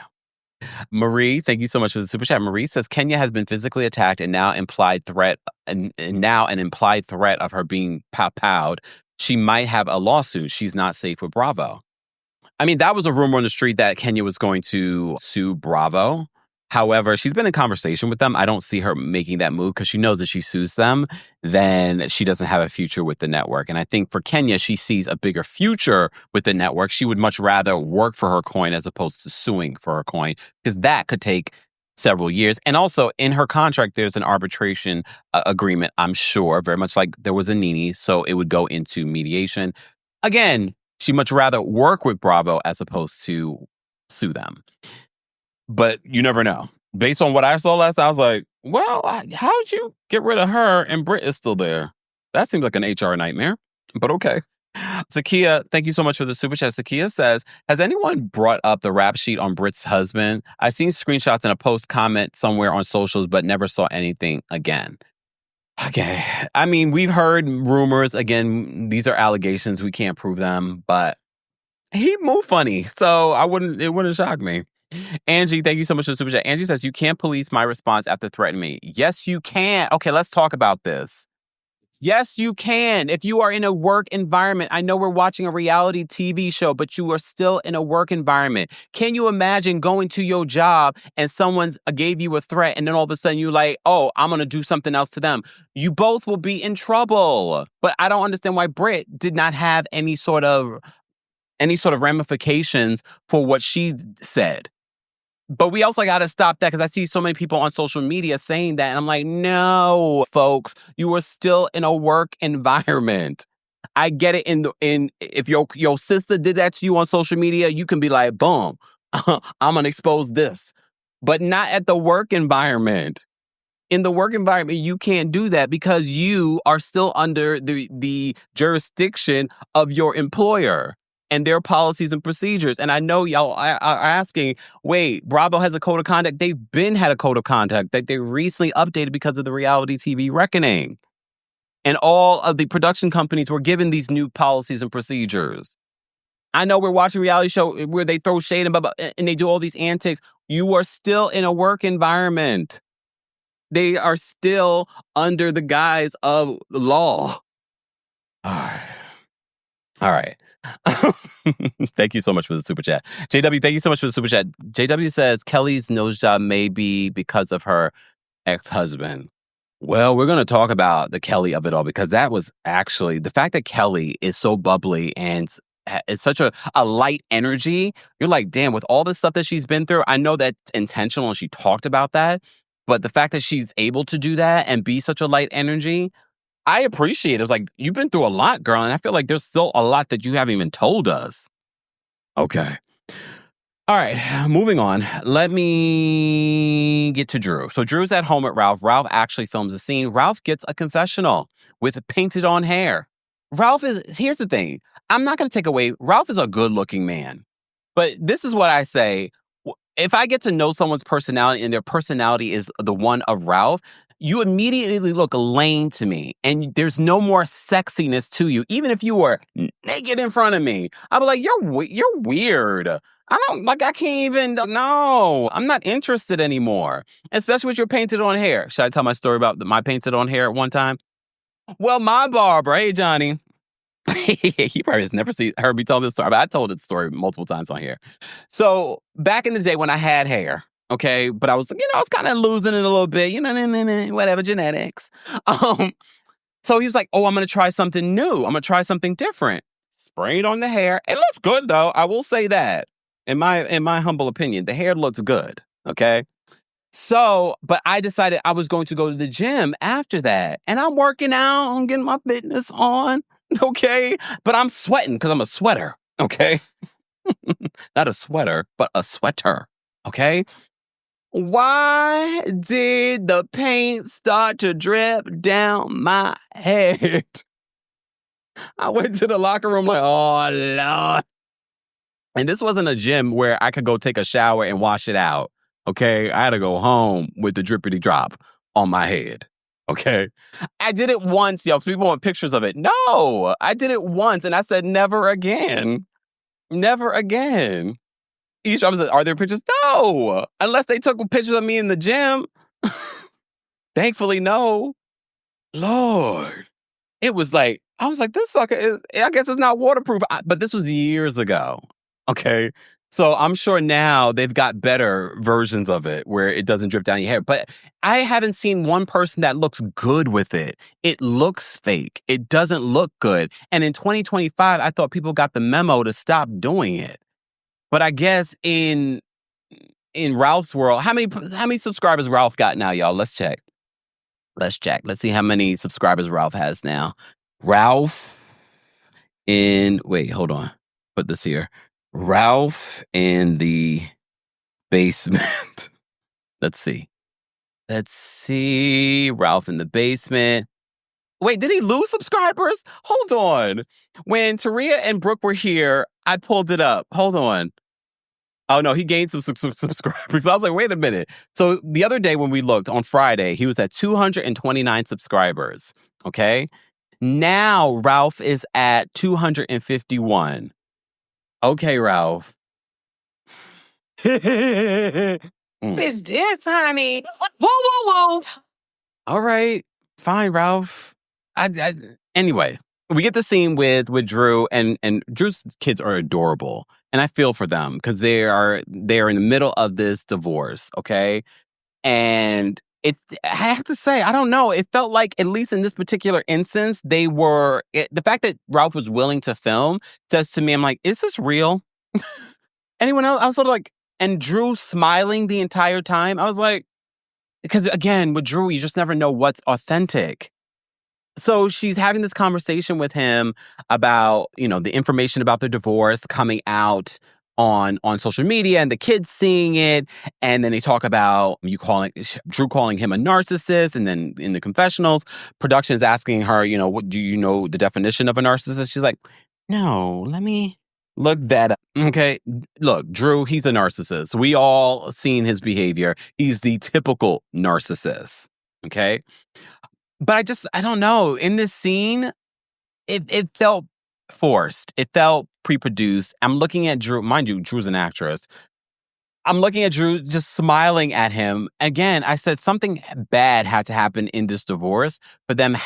Marie, thank you so much for the super chat. Marie says Kenya has been physically attacked and now an implied threat of her being powed. She might have a lawsuit. She's not safe with Bravo. I mean, that was a rumor on the street that Kenya was going to sue Bravo. However, she's been in conversation with them. I don't see her making that move because she knows that she sues them, then she doesn't have a future with the network. And I think for Kenya, she sees a bigger future with the network. She would much rather work for her coin as opposed to suing for her coin because that could take several years. And also in her contract, there's an arbitration agreement, I'm sure, very much like there was a Nene. So it would go into mediation. Again, she'd much rather work with Bravo as opposed to sue them. But you never know. Based on what I saw last night, I was like, well, how'd you get rid of her and Britt is still there? That seems like an HR nightmare, but okay. Sakia, thank you so much for the super chat. Sakia says, has anyone brought up the rap sheet on Britt's husband? I've seen screenshots in a post comment somewhere on socials, but never saw anything again. Okay. I mean, we've heard rumors. Again, these are allegations. We can't prove them, but he moved funny. So it wouldn't shock me. Angie, thank you so much for the super chat. Angie says, you can't police my response after threatening me. Yes, you can. Okay, let's talk about this. Yes, you can. If you are in a work environment, I know we're watching a reality TV show, but you are still in a work environment. Can you imagine going to your job and someone gave you a threat and then all of a sudden you're like, oh, I'm going to do something else to them. You both will be in trouble. But I don't understand why Britt did not have any sort of ramifications for what she said. But we also got to stop that because I see so many people on social media saying that. And I'm like, no, folks, you are still in a work environment. I get it. If your sister did that to you on social media, you can be like, boom, I'm going to expose this. But not at the work environment. In the work environment, you can't do that because you are still under the jurisdiction of your employer and their policies and procedures. And I know y'all are asking, wait, Bravo has a code of conduct. They've had a code of conduct that they recently updated because of the reality TV reckoning. And all of the production companies were given these new policies and procedures. I know we're watching a reality show where they throw shade and they do all these antics. You are still in a work environment. They are still under the guise of law. All right. Thank you so much for the super chat. JW, thank you so much for the super chat. JW says Kelly's nose job may be because of her ex-husband. Well, we're going to talk about the Kelly of it all, because that was actually the fact that Kelly is so bubbly and is such a light energy. You're like, damn, with all the stuff that she's been through, I know that's intentional and she talked about that. But the fact that she's able to do that and be such a light energy, I appreciate it. It's like, you've been through a lot, girl. And I feel like there's still a lot that you haven't even told us. Okay. All right, moving on. Let me get to Drew. So Drew's at home at Ralph. Ralph actually films a scene. Ralph gets a confessional with painted on hair. Here's the thing. I'm not going to take away, Ralph is a good looking man. But this is what I say. If I get to know someone's personality and their personality is the one of Ralph, you immediately look lame to me. And there's no more sexiness to you. Even if you were naked in front of me, I'd be like, you're weird. I can't even, no, I'm not interested anymore. Especially with your painted on hair. Should I tell my story about my painted on hair at one time? Well, my barber, hey, Johnny. He probably has never heard me tell this story, but I told this story multiple times on here. So back in the day when I had hair, okay, but I was kind of losing it a little bit, whatever, genetics. So he was like, oh, I'm going to try something new. I'm going to try something different. Sprayed on the hair. It looks good, though. I will say that. In my humble opinion, the hair looks good, okay? So, but I decided I was going to go to the gym after that. And I'm working out, I'm getting my fitness on, okay? But I'm sweating because I'm a sweater, okay? Not a sweater, but a sweater, okay? Why did the paint start to drip down my head? I went to the locker room like, oh, Lord. And this wasn't a gym where I could go take a shower and wash it out, okay? I had to go home with the drippity drop on my head, okay? I did it once, yo. People want pictures of it. No, I did it once, and I said never again. Never again. Each I was like, are there pictures? No, unless they took pictures of me in the gym. Thankfully, no. Lord. It was like, I was like, this sucker is, I guess it's not waterproof. But this was years ago. Okay. So I'm sure now they've got better versions of it where it doesn't drip down your hair. But I haven't seen one person that looks good with it. It looks fake. It doesn't look good. And in 2025, I thought people got the memo to stop doing it. But I guess in Ralph's world, how many subscribers Ralph got now, y'all? Let's check. Let's see how many subscribers Ralph has now. Ralph wait, hold on. Put this here. Ralph in the basement. Let's see. Ralph in the basement. Wait, did he lose subscribers? Hold on. When Taria and Brooke were here, I pulled it up. Hold on. Oh, no, he gained some subscribers. I was like, wait a minute. So the other day when we looked on Friday, he was at 229 subscribers. Okay. Now Ralph is at 251. Okay, Ralph. It's this, honey. Whoa. All right. Fine, Ralph. Anyway, we get the scene with Drew, and Drew's kids are adorable. And I feel for them because they're in the middle of this divorce, okay? And I have to say, I don't know. It felt like, at least in this particular instance, the fact that Ralph was willing to film says to me, I'm like, is this real? Anyone else? I was sort of like, and Drew smiling the entire time. I was like, because again, with Drew, you just never know what's authentic. So she's having this conversation with him about, the information about the divorce coming out on social media and the kids seeing it. And then they talk about Drew calling him a narcissist. And then in the confessionals, production is asking her, what do you know the definition of a narcissist? She's like, no, let me look that up. Okay. Look, Drew, he's a narcissist. We all seen his behavior. He's the typical narcissist. Okay. But I don't know. In this scene, it felt forced. It felt pre-produced. I'm looking at Drew. Mind you, Drew's an actress. I'm looking at Drew just smiling at him. Again, I said something bad had to happen in this divorce for them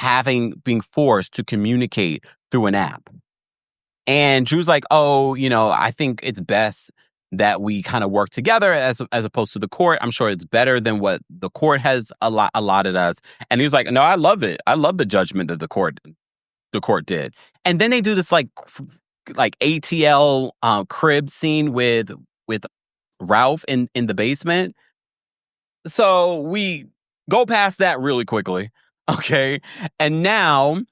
being forced to communicate through an app. And Drew's like, oh, I think it's best that we kind of work together as opposed to the court. I'm sure it's better than what the court has allotted us. And he was like, no, I love it. I love the judgment that the court did. And then they do this like ATL crib scene with Ralph in the basement. So we go past that really quickly. Okay. And now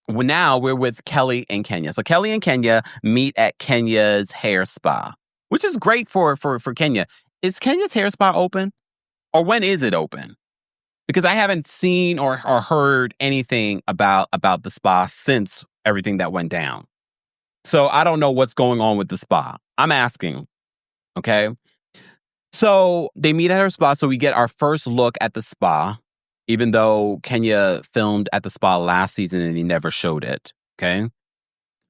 we're with Kelly and Kenya. So Kelly and Kenya meet at Kenya's hair spa, which is great for Kenya. Is Kenya's hair spa open? Or when is it open? Because I haven't seen or heard anything about the spa since everything that went down. So I don't know what's going on with the spa. I'm asking. Okay. So they meet at her spa. So we get our first look at the spa, even though Kenya filmed at the spa last season and he never showed it. Okay.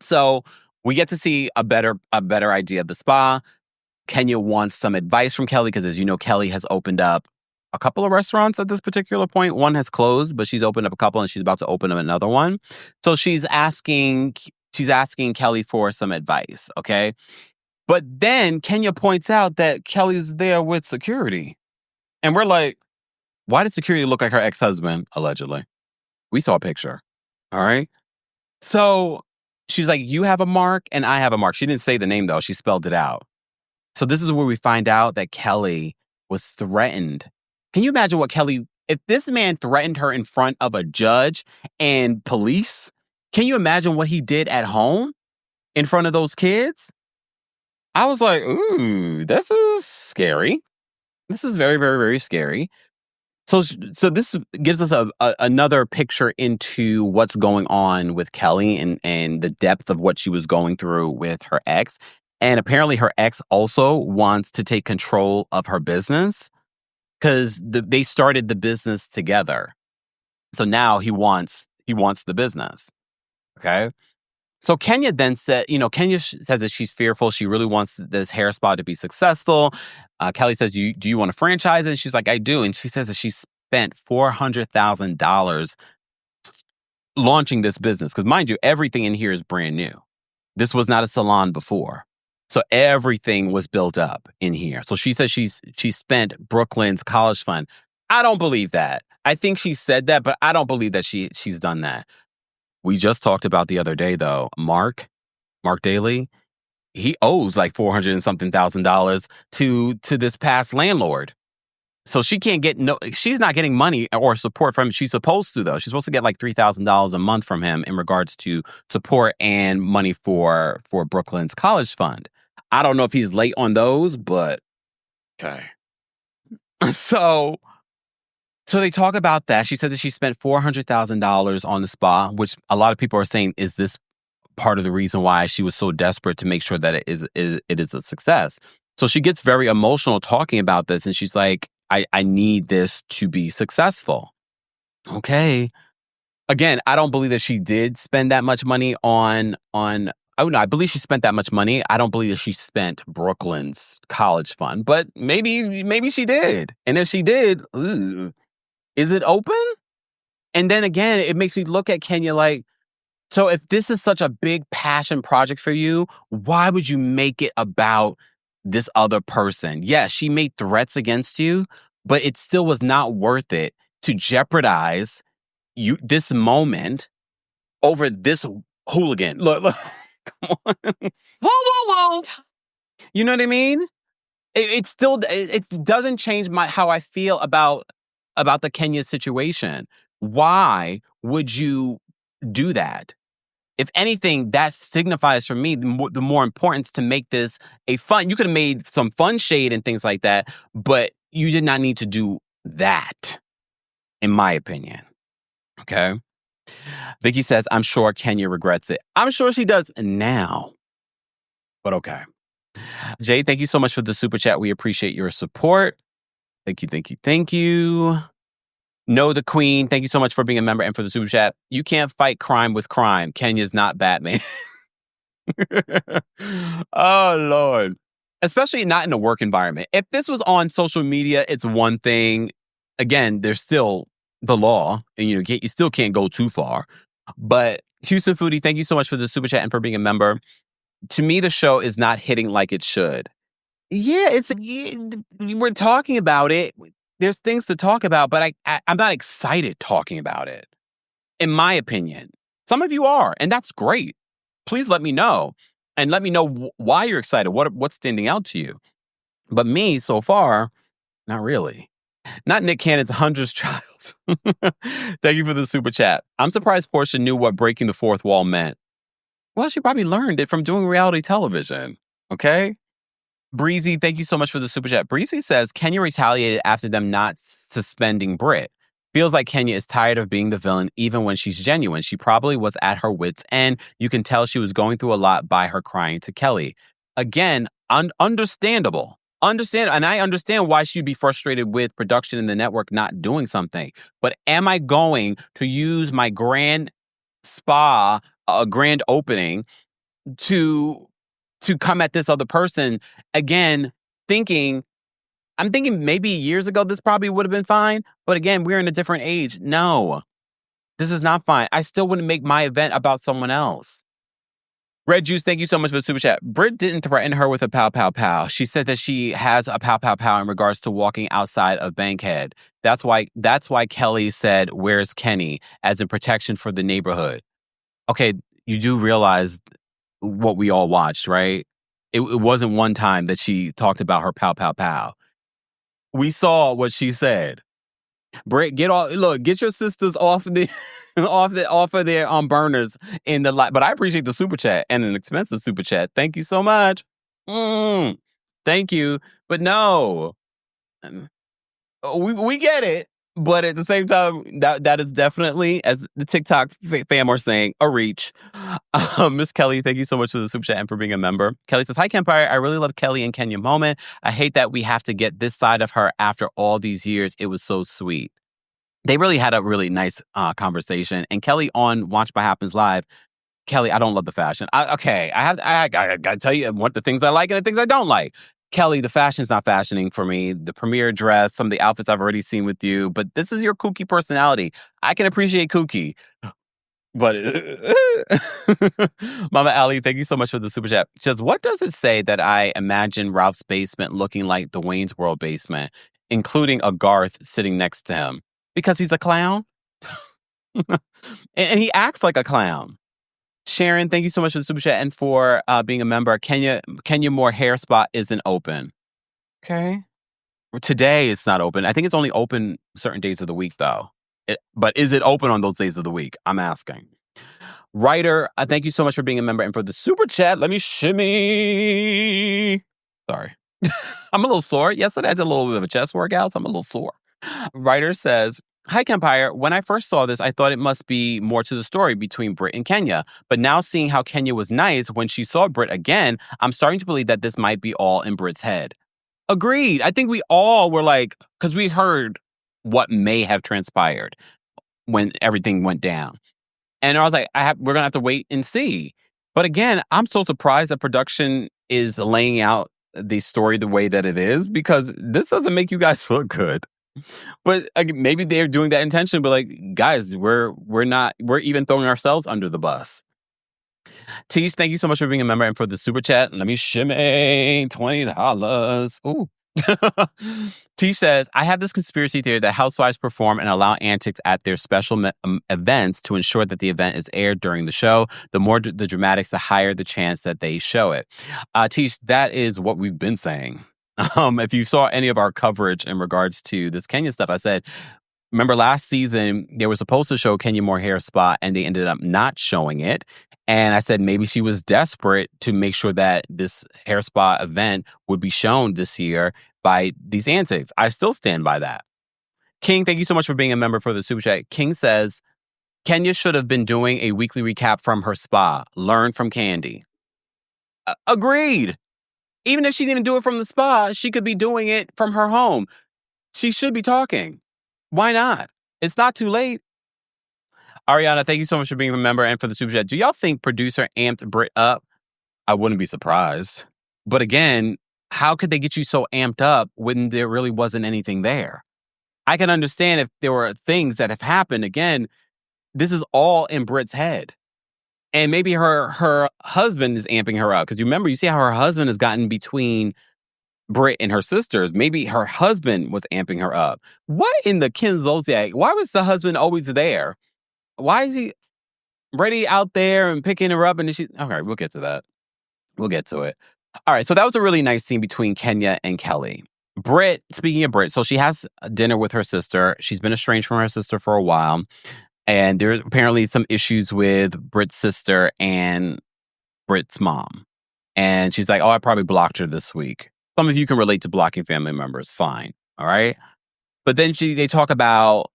So we get to see a better idea of the spa. Kenya wants some advice from Kelly because, as you know, Kelly has opened up a couple of restaurants at this particular point. One has closed, but she's opened up a couple and she's about to open up another one. So she's asking Kelly for some advice. Okay. But then Kenya points out that Kelly's there with security. And we're like, why does security look like her ex-husband, allegedly? We saw a picture. All right. So she's like, you have a mark and I have a mark. She didn't say the name, though. She spelled it out. So this is where we find out that Kelly was threatened. Can you imagine if this man threatened her in front of a judge and police? Can you imagine what he did at home in front of those kids? I was like, ooh, this is scary. This is very, very, very scary. So this gives us another picture into what's going on with Kelly and the depth of what she was going through with her ex. And apparently her ex also wants to take control of her business because they started the business together. So now he wants the business. Okay. So Kenya then said, Kenya says that she's fearful. She really wants this hair spa to be successful. Kelly says, do you want to franchise it? And she's like, I do. And she says that she spent $400,000 launching this business. Because mind you, everything in here is brand new. This was not a salon before. So everything was built up in here. So she says she spent Brooklyn's college fund. I don't believe that. I think she said that, but I don't believe that she's done that. We just talked about the other day, though, Mark Daly, he owes like $400 and something thousand to this past landlord. So she's not getting money or support from him. She's supposed to, though. She's supposed to get like $3,000 a month from him in regards to support and money for Brooklyn's college fund. I don't know if he's late on those, but okay. So they talk about that. She said that she spent $400,000 on the spa, which a lot of people are saying, is this part of the reason why she was so desperate to make sure that it is a success? So she gets very emotional talking about this, and she's like, I need this to be successful. Okay. Again, I don't believe that she did spend that much money on oh no, I believe she spent that much money. I don't believe that she spent Brooklyn's college fund, but maybe she did. And if she did, is it open? And then again, it makes me look at Kenya like, so if this is such a big passion project for you, why would you make it about this other person? Yeah, she made threats against you, but it still was not worth it to jeopardize this moment over this hooligan. Look, come on. Whoa. You know what I mean? It still doesn't change how I feel about the Kenya situation. Why would you do that? If anything, that signifies for me the more importance to make this a fun. You could have made some fun shade and things like that, but you did not need to do that, in my opinion. Okay. Vicky says, I'm sure Kenya regrets it. I'm sure she does now, but okay. Jay, thank you so much for the super chat. We appreciate your support. Thank you. Know the Queen, thank you so much for being a member and for the super chat. You can't fight crime with crime. Kenya's not Batman. Oh, Lord. Especially not in a work environment. If this was on social media, it's one thing. Again, there's still the law, and you still can't go too far. But Houston Foodie, thank you so much for the super chat and for being a member. To me, the show is not hitting like it should. Yeah, we're talking about it. There's things to talk about, but I'm not excited talking about it, in my opinion. Some of you are, and that's great. Please let me know. And let me know why you're excited. What's standing out to you? But me, so far, not really. Not Nick Cannon's 100th child. Thank you for the super chat. I'm surprised Porsha knew what breaking the fourth wall meant. Well, she probably learned it from doing reality television. Okay? Breezy, thank you so much for the super chat. Breezy says, Kenya retaliated after them not suspending Britt. Feels like Kenya is tired of being the villain even when she's genuine. She probably was at her wit's end. You can tell she was going through a lot by her crying to Kelly. Again, understandable. And I understand why she'd be frustrated with production and the network not doing something. But am I going to use my grand opening to come at this other person again, I'm thinking maybe years ago this probably would have been fine, but again, we're in a different age. No, this is not fine. I still wouldn't make my event about someone else. Red Juice, thank you so much for the super chat. Britt didn't threaten her with a pow pow pow. She said that she has a pow pow pow in regards to walking outside of Bankhead. That's why Kelly said, "Where's Kenny?" as in protection for the neighborhood. Okay, you do realize what we all watched, right? It wasn't one time that she talked about her pow pow pow. We saw what she said. Britt, get your sisters off the off of their burners in the light. But I appreciate the super chat and an expensive super chat. Thank you so much. Thank you, but no, we get it. But at the same time, that is definitely, as the TikTok fam are saying, a reach. Miss Kelly, thank you so much for the super chat and for being a member. Kelly says, hi, Kempire. I really love Kelly and Kenya moment. I hate that we have to get this side of her after all these years. It was so sweet. They really had a really nice conversation. And Kelly on Watch What Happens Live, Kelly, I don't love the fashion. I gotta tell you what the things I like and the things I don't like. Kelly, the fashion's not fashioning for me. The premiere dress, some of the outfits I've already seen with you, but this is your kooky personality. I can appreciate kooky. But Mama Ali, thank you so much for the super chat. She says, what does it say that I imagine Ralph's basement looking like the Wayne's World basement, including a Garth sitting next to him? Because he's a clown? and he acts like a clown. Sharon, thank you so much for the super chat and for being a member. Kenya Moore hair spot isn't open. Okay. Today it's not open. I think it's only open certain days of the week, though. But is it open on those days of the week? I'm asking. Writer, thank you so much for being a member and for the super chat. Let me shimmy. Sorry. I'm a little sore. Yesterday I did a little bit of a chest workout, so I'm a little sore. Writer says, hi, Kempire. When I first saw this, I thought it must be more to the story between Britt and Kenya. But now seeing how Kenya was nice when she saw Britt again, I'm starting to believe that this might be all in Britt's head. Agreed. I think we all were like, because we heard what may have transpired when everything went down. And I was like, we're going to have to wait and see. But again, I'm so surprised that production is laying out the story the way that it is, because this doesn't make you guys look good. But maybe they're doing that intention, but like, guys, we're even throwing ourselves under the bus. Tish, thank you so much for being a member and for the super chat. Let me shimmy $20. Ooh. Tish says, I have this conspiracy theory that housewives perform and allow antics at their special events to ensure that the event is aired during the show. The more the dramatics, the higher the chance that they show it. Tish, that is what we've been saying. If you saw any of our coverage in regards to this Kenya stuff, I said, remember last season, they were supposed to show Kenya Moore hair spot and they ended up not showing it. And I said maybe she was desperate to make sure that this hair spa event would be shown this year by these antics. I still stand by that. King, thank you so much for being a member for the super chat. King says, Kenya should have been doing a weekly recap from her spa. Learn from Candy. Agreed. Even if she didn't even do it from the spa, she could be doing it from her home. She should be talking. Why not? It's not too late. Ariana, thank you so much for being a member and for the super chat. Do y'all think producer amped Britt up? I wouldn't be surprised. But again, how could they get you so amped up when there really wasn't anything there? I can understand if there were things that have happened. Again, this is all in Britt's head. And maybe her husband is amping her up. Because you remember, you see how her husband has gotten between Britt and her sisters. Maybe her husband was amping her up. What in the Kim Zolciak? Why was the husband always there? Why is he ready out there and picking her up? And okay, we'll get to that. We'll get to it. All right, so that was a really nice scene between Kenya and Kelly. Britt, speaking of Britt, so she has dinner with her sister. She's been estranged from her sister for a while. And there's apparently some issues with Britt's sister and Britt's mom. And she's like, oh, I probably blocked her this week. Some of you can relate to blocking family members. Fine. All right. But then they talk about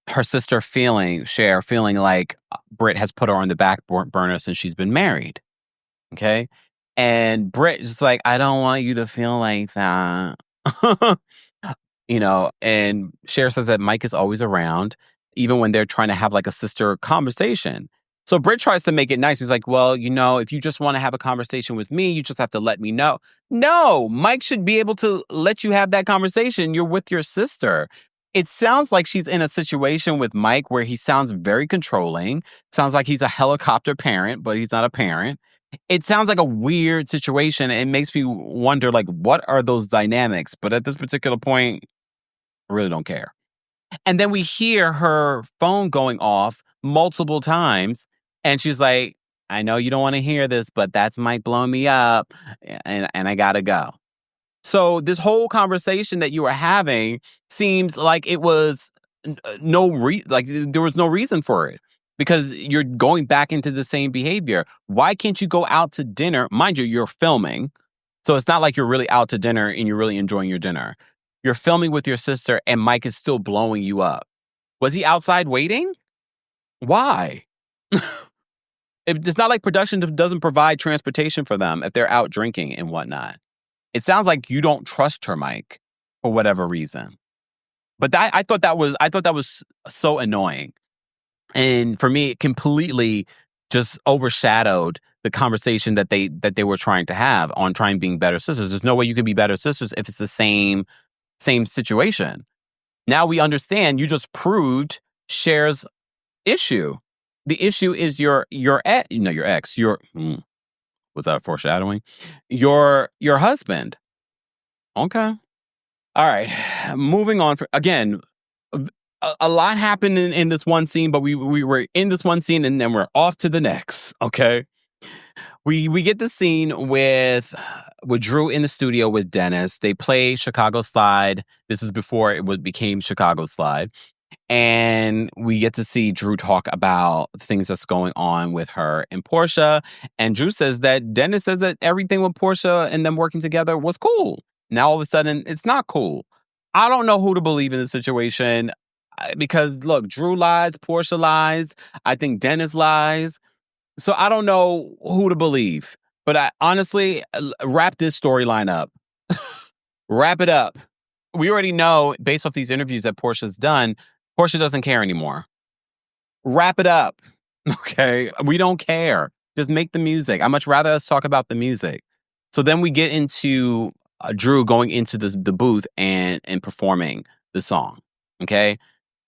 her sister feeling like Britt has put her on the back burner since she's been married. Okay. And Britt is like, I don't want you to feel like that. And Cher says that Mike is always around, even when they're trying to have like a sister conversation. So Britt tries to make it nice. He's like, well, if you just want to have a conversation with me, you just have to let me know. No, Mike should be able to let you have that conversation. You're with your sister. It sounds like she's in a situation with Mike where he sounds very controlling. Sounds like he's a helicopter parent, but he's not a parent. It sounds like a weird situation. It makes me wonder, like, what are those dynamics? But at this particular point, I really don't care. And then we hear her phone going off multiple times. And she's like, I know you don't want to hear this, but that's Mike blowing me up. And I got to go. So this whole conversation that you were having seems like it was there was no reason for it. Because you're going back into the same behavior. Why can't you go out to dinner? Mind you, you're filming. So it's not like you're really out to dinner and you're really enjoying your dinner. You're filming with your sister and Mike is still blowing you up. Was he outside waiting? Why? It's not like production doesn't provide transportation for them if they're out drinking and whatnot. It sounds like you don't trust her, Mike, for whatever reason. But I thought that was so annoying. And for me, it completely just overshadowed the conversation that they were trying to have on trying being better sisters. There's no way you can be better sisters if it's the same situation. Now we understand you just proved Cher's issue. The issue is your ex, without foreshadowing, your husband. Okay. All right. Moving on. Again, a lot happened in this one scene, but we were in this one scene and then we're off to the next. Okay. We get the scene with Drew in the studio with Dennis. They play Chicago Slide. This is before it became Chicago Slide. And we get to see Drew talk about things that's going on with her and Porsha. And Drew says that Dennis says that everything with Porsha and them working together was cool. Now all of a sudden, it's not cool. I don't know who to believe in this situation because, look, Drew lies, Porsha lies. I think Dennis lies. So I don't know who to believe. But I honestly, wrap this storyline up. Wrap it up. We already know, based off these interviews that Porsha's done, Porsha doesn't care anymore. Wrap it up. Okay? We don't care. Just make the music. I'd much rather us talk about the music. So then we get into Drew going into the booth and performing the song. Okay?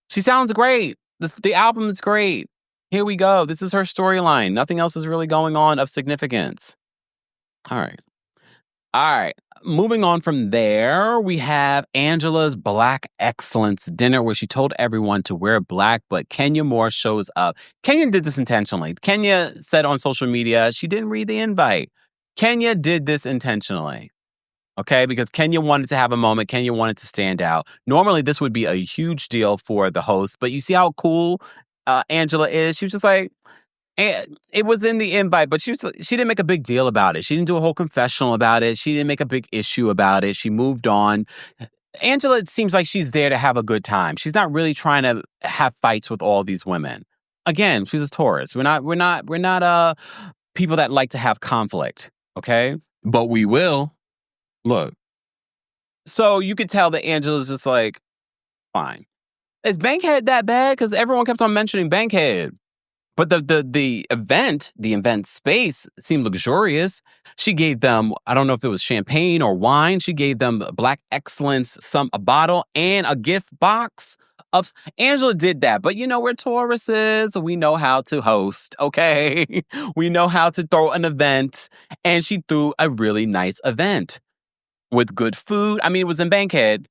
She sounds great. The album is great. Here we go. This is her storyline. Nothing else is really going on of significance. All right. Moving on from there, we have Angela's Black Excellence dinner where she told everyone to wear black, but Kenya Moore shows up. Kenya did this intentionally. Kenya said on social media she didn't read the invite. Kenya did this intentionally. Okay, because Kenya wanted to have a moment. Kenya wanted to stand out. Normally, this would be a huge deal for the host, but you see how cool Angela is? She was just like, it was in the invite, but she didn't make a big deal about it. She didn't do a whole confessional about it. She didn't make a big issue about it. She moved on. Angela, it seems like she's there to have a good time. She's not really trying to have fights with all these women. Again, she's a Taurus. We're not people that like to have conflict, okay? But we will. Look. So you could tell that Angela's just like, fine. Is Bankhead that bad? Because everyone kept on mentioning Bankhead. But the event space seemed luxurious. She gave them, I don't know if it was champagne or wine. She gave them Black Excellence, a bottle and a gift box Angela did that, but we're Tauruses. We know how to host, okay? We know how to throw an event, and she threw a really nice event with good food. I mean, it was in Bankhead.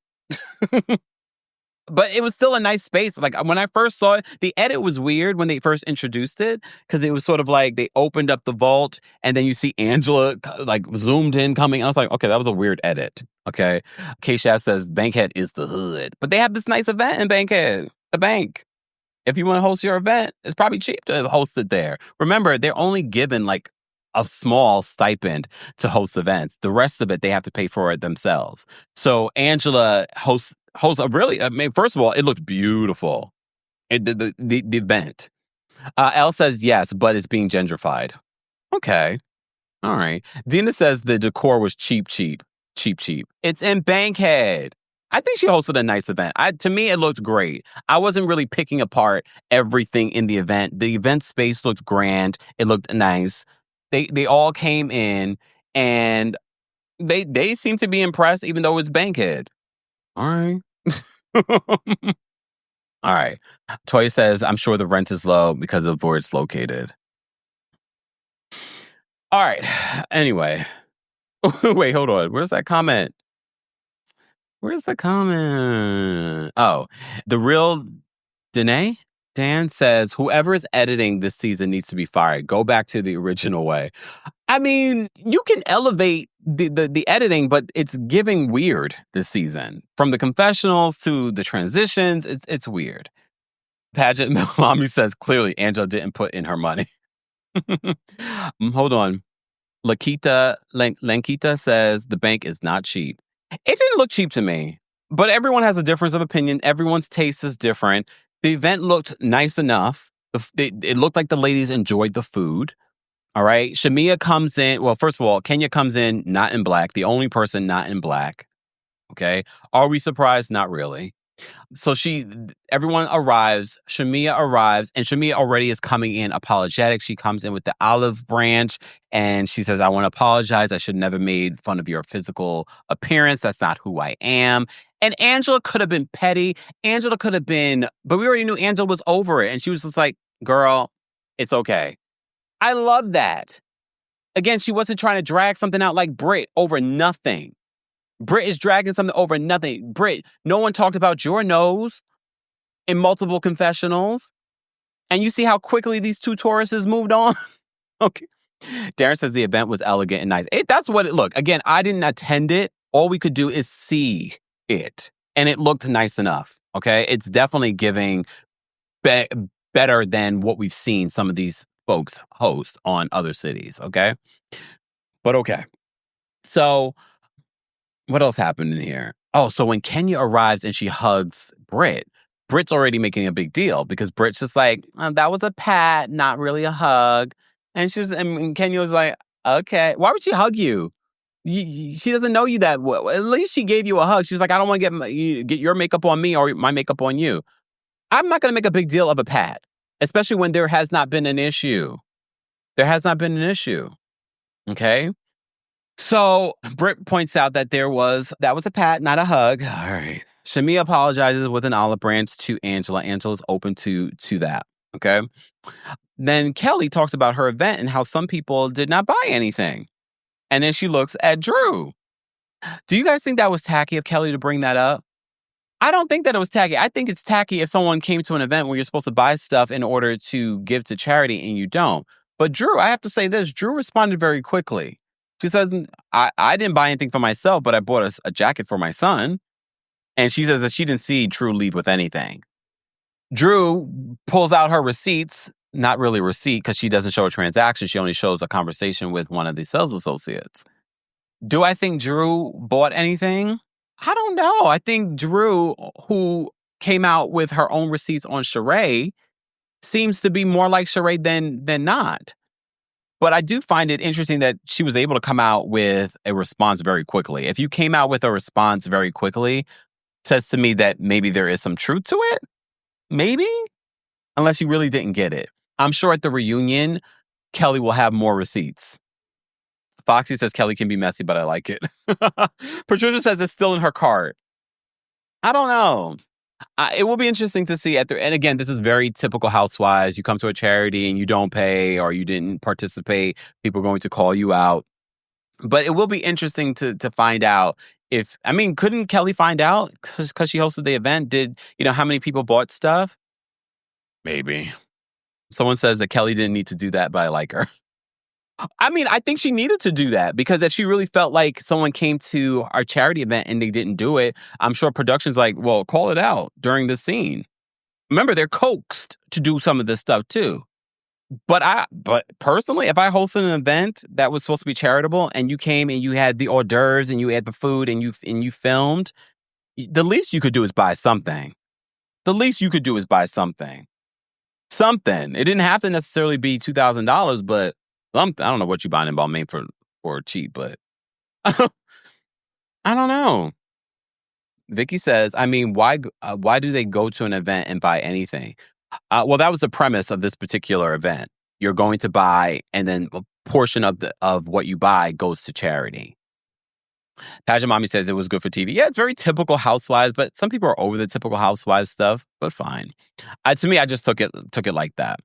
But it was still a nice space. Like when I first saw it, the edit was weird when they first introduced it because it was sort of like they opened up the vault and then you see Angela like zoomed in coming. And I was like, okay, that was a weird edit. Okay. K-Shaft says Bankhead is the hood, but they have this nice event in Bankhead, the bank. If you want to host your event, it's probably cheap to host it there. Remember, they're only given like a small stipend to host events. The rest of it, they have to pay for it themselves. So Angela hosts a really, I mean, first of all, it looked beautiful. The event. Elle says yes, but it's being gentrified. Okay. All right. Dina says the decor was cheap. It's in Bankhead. I think she hosted a nice event. To me, it looked great. I wasn't really picking apart everything in the event. The event space looked grand. It looked nice. They all came in and they seemed to be impressed, even though it's Bankhead. All right. All right. Toya says, I'm sure the rent is low because of where it's located. All right. Anyway. Wait, hold on. Where's that comment? Where's the comment? Oh, the real Danae? Dan says, whoever is editing this season needs to be fired. Go back to the original way. I mean, you can elevate the editing, but it's giving weird this season. From the confessionals to the transitions, it's weird. Pageant Mommy says, clearly Angela didn't put in her money. Hold on. Lankita says, the bank is not cheap. It didn't look cheap to me, but everyone has a difference of opinion. Everyone's taste is different. The event looked nice enough. It looked like the ladies enjoyed the food. All right. Shamia comes in. Well, first of all, Kenya comes in not in black. The only person not in black. Okay. Are we surprised? Not really. So everyone arrives. Shamia arrives, and Shamia already is coming in apologetic. She comes in with the olive branch, and she says, I want to apologize. I should never made fun of your physical appearance. That's not who I am. And Angela could have been petty. Angela could have been, but we already knew Angela was over it. And she was just like, girl, it's okay. I love that. Again, she wasn't trying to drag something out like Britt over nothing. Britt is dragging something over nothing. Britt, no one talked about your nose in multiple confessionals. And you see how quickly these two Tauruses moved on? Okay. Darren says the event was elegant and nice. That's what it looked. Again, I didn't attend it. All we could do is see it. And it looked nice enough. Okay. It's definitely giving better than what we've seen some of these folks host on other cities. Okay. But okay. So what else happened in here? Oh, so when Kenya arrives and she hugs Britt's already making a big deal because Britt's just like, that was a pat, not really a hug. And Kenya was like, okay, why would she hug you? She doesn't know you that well. At least she gave you a hug. She's like, I don't want to get your makeup on me or my makeup on you. I'm not going to make a big deal of a pat, especially when there has not been an issue. There has not been an issue. Okay. So Britt points out that that was a pat, not a hug. All right. Shamia apologizes with an olive branch to Angela. Angela's open to that. Okay. Then Kelly talks about her event and how some people did not buy anything. And then she looks at Drew. Do you guys think that was tacky of Kelly to bring that up? I don't think that it was tacky. I think it's tacky if someone came to an event where you're supposed to buy stuff in order to give to charity and you don't. But Drew, I have to say this, Drew responded very quickly. She said, I didn't buy anything for myself, but I bought a jacket for my son. And she says that she didn't see Drew leave with anything. Drew pulls out her receipts, not really a receipt because she doesn't show a transaction. She only shows a conversation with one of the sales associates. Do I think Drew bought anything? I don't know. I think Drew, who came out with her own receipts on Sheree, seems to be more like Sheree than not. But I do find it interesting that she was able to come out with a response very quickly. If you came out with a response very quickly, says to me that maybe there is some truth to it. Maybe. Unless you really didn't get it. I'm sure at the reunion, Kelly will have more receipts. Foxy says Kelly can be messy, but I like it. Patricia says it's still in her cart. I don't know. It will be interesting to see and again, this is very typical Housewives. You come to a charity and you don't pay or you didn't participate, people are going to call you out. But it will be interesting to find out couldn't Kelly find out because she hosted the event? Did you know how many people bought stuff? Maybe. Someone says that Kelly didn't need to do that, but I like her. I think she needed to do that because if she really felt like someone came to our charity event and they didn't do it, I'm sure production's like, well, call it out during the scene. Remember, they're coaxed to do some of this stuff too. But personally, if I hosted an event that was supposed to be charitable and you came and you had the hors d'oeuvres and you had the food and you filmed, the least you could do is buy something. The least you could do is buy something. Something. It didn't have to necessarily be $2,000, but I don't know what you buying in Balmain for cheap, but I don't know. Vicky says, why do they go to an event and buy anything? Well, that was the premise of this particular event. You're going to buy, and then a portion of what you buy goes to charity. Pageant Mommy says it was good for TV. Yeah, it's very typical Housewives, but some people are over the typical Housewives stuff, but fine. To me, I just took it like that.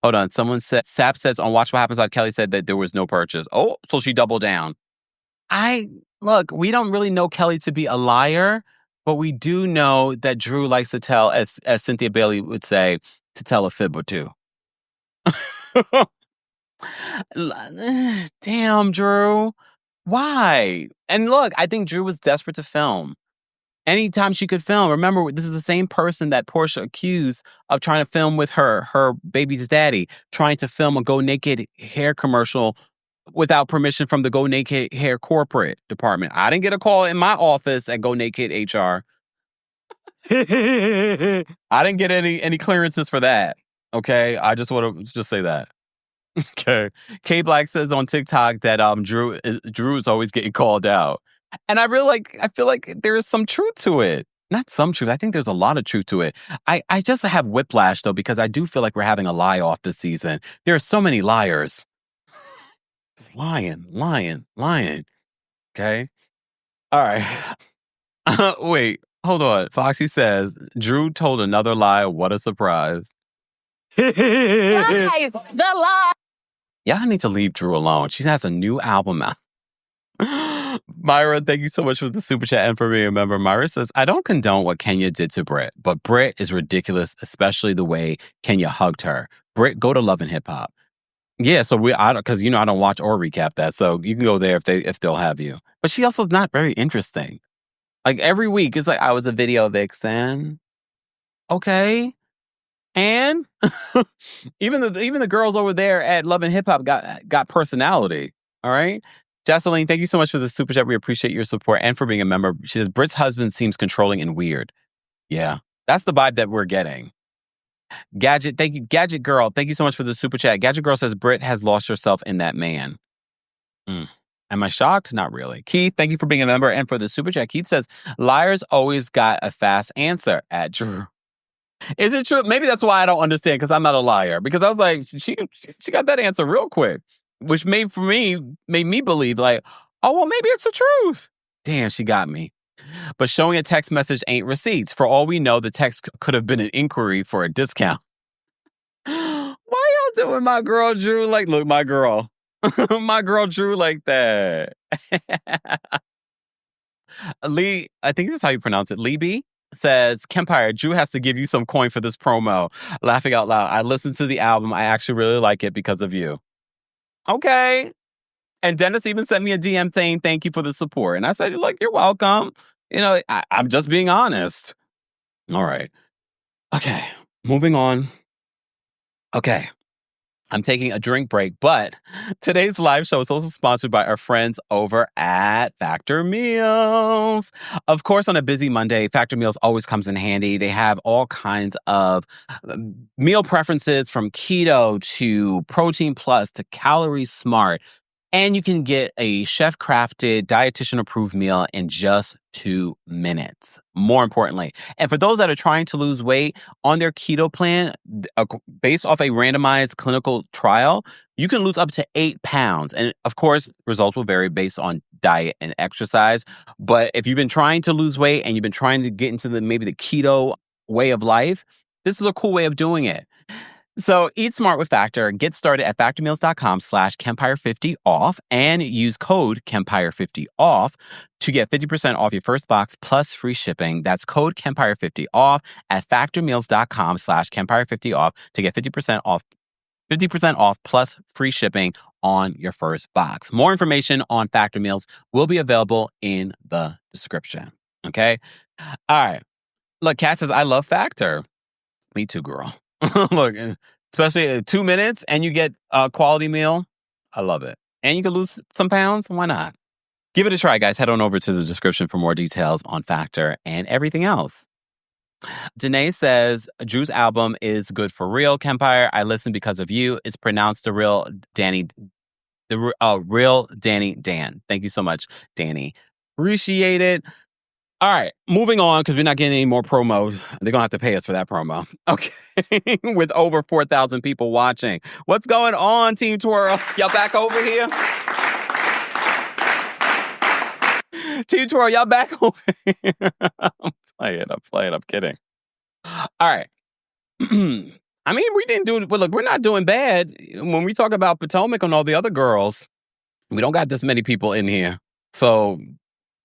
Hold on. Someone said, Sap says on Watch What Happens Live, Kelly said that there was no purchase. Oh, so she doubled down. Look, we don't really know Kelly to be a liar, but we do know that Drew likes to tell, as Cynthia Bailey would say, to tell a fib or two. Damn, Drew. Why? And look, I think Drew was desperate to film. Anytime she could film. Remember, this is the same person that Porsha accused of trying to film with her baby's daddy, trying to film a Go Naked hair commercial without permission from the Go Naked hair corporate department. I didn't get a call in my office at Go Naked HR. I didn't get any clearances for that. Okay? I just want to just say that. Okay. K Black says on TikTok that Drew is always getting called out. And I feel like there's some truth to it. Not some truth. I think there's a lot of truth to it. I just have whiplash though, because I do feel like we're having a lie off this season. There are so many liars. Just lying. Okay. All right. Wait, hold on. Foxy says, Drew told another lie. What a surprise. The lie. Y'all need to leave Drew alone. She has a new album out. Myra, thank you so much for the super chat and for being a member. Myra says, I don't condone what Kenya did to Britt, but Britt is ridiculous, especially the way Kenya hugged her. Britt, go to Love and Hip Hop. Yeah, so because I don't watch or recap that, so you can go there if they'll have you. But she also is not very interesting. Like every week, it's like I was a video vixen. Okay. And even the girls over there at Love and Hip Hop got personality. All right. Jocelyn, thank you so much for the super chat. We appreciate your support and for being a member. She says Britt's husband seems controlling and weird. Yeah, that's the vibe that we're getting. Gadget, thank you, Gadget Girl. Thank you so much for the super chat. Gadget Girl says Britt has lost herself in that man. Am I shocked? Not really. Keith, thank you for being a member and for the super chat. Keith says liars always got a fast answer at Drew. Is it true? Maybe that's why I don't understand, because I'm not a liar. Because I was like, she got that answer real quick, which made me believe like, oh, well, maybe it's the truth. Damn, she got me. But showing a text message ain't receipts. For all we know, the text could have been an inquiry for a discount. Why y'all doing my girl Drew like, look, my girl. My girl Drew like that. Lee, I think this is how you pronounce it. Lee B says, Kempire, Drew has to give you some coin for this promo. Laughing out loud. I listened to the album. I actually really like it because of you. Okay. And Dennis even sent me a DM saying, thank you for the support. And I said, look, you're welcome. I'm just being honest. All right. Okay. Moving on. Okay. I'm taking a drink break, but today's live show is also sponsored by our friends over at Factor Meals. Of course, on a busy Monday, Factor Meals always comes in handy. They have all kinds of meal preferences from keto to protein plus to calorie smart. And you can get a chef-crafted, dietitian-approved meal in just 2 minutes, more importantly. And for those that are trying to lose weight on their keto plan, based off a randomized clinical trial, you can lose up to 8 pounds. And of course, results will vary based on diet and exercise. But if you've been trying to lose weight and you've been trying to get into maybe the keto way of life, this is a cool way of doing it. So eat smart with Factor. Get started at factormeals.com/Kempire50 off and use code Kempire50 off to get 50% off your first box plus free shipping. That's code Kempire50 off at factormeals.com/Kempire50 off to get 50% off plus free shipping on your first box. More information on Factor Meals will be available in the description. Okay? All right. Look, Kat says, I love Factor. Me too, girl. Look, especially 2 minutes and you get a quality meal. I love it. And you can lose some pounds. Why not? Give it a try, guys. Head on over to the description for more details on Factor and everything else. Danae says, Drew's album is good for real, Kempire. I listened because of you. It's pronounced the real Danny Dan. Thank you so much, Danny. Appreciate it. All right, moving on because we're not getting any more promo. They're going to have to pay us for that promo. Okay, with over 4,000 people watching. What's going on, Team Twirl? Y'all back over here? Team Twirl, y'all back over here? I'm playing. I'm kidding. All right. I mean, we didn't do it. Well, look, we're not doing bad. When we talk about Potomac and all the other girls, we don't got this many people in here. So...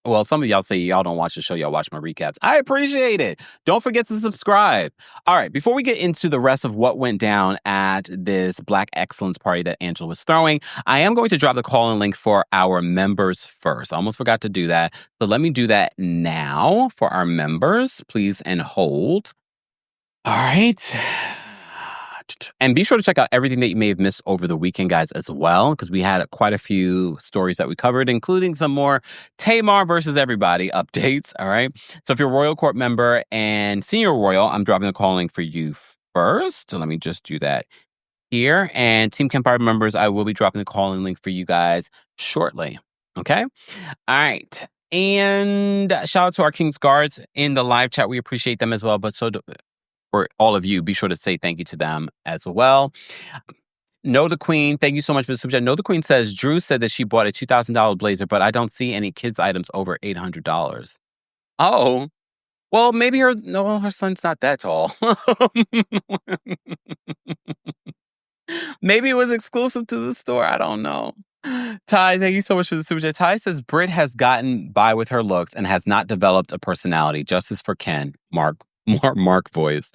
well, some of y'all say y'all don't watch the show, y'all watch my recaps. I appreciate it. Don't forget to subscribe. All right, before we get into the rest of what went down at this Black Excellence party that Angela was throwing, I am going to drop the call-in link for our members first. I almost forgot to do that. So let me do that now for our members. Please and hold. All right. And be sure to check out everything that you may have missed over the weekend, guys, as well, because we had quite a few stories that we covered, including some more Tamar versus everybody updates. All right. So if you're a Royal Court member and Senior Royal, I'm dropping the calling for you first. So let me just do that here. And Team Kempire members, I will be dropping the calling link for you guys shortly. Okay. All right. And shout out to our King's Guards in the live chat. We appreciate them as well. But so for all of you, be sure to say thank you to them as well. Know the Queen, thank you so much for the super chat. Know the Queen says, Drew said that she bought a $2,000 blazer, but I don't see any kids' items over $800. Oh, well, maybe her son's not that tall. Maybe it was exclusive to the store. I don't know. Ty, thank you so much for the super chat. Ty says, Britt has gotten by with her looks and has not developed a personality. Justice for Ken. Mark voice.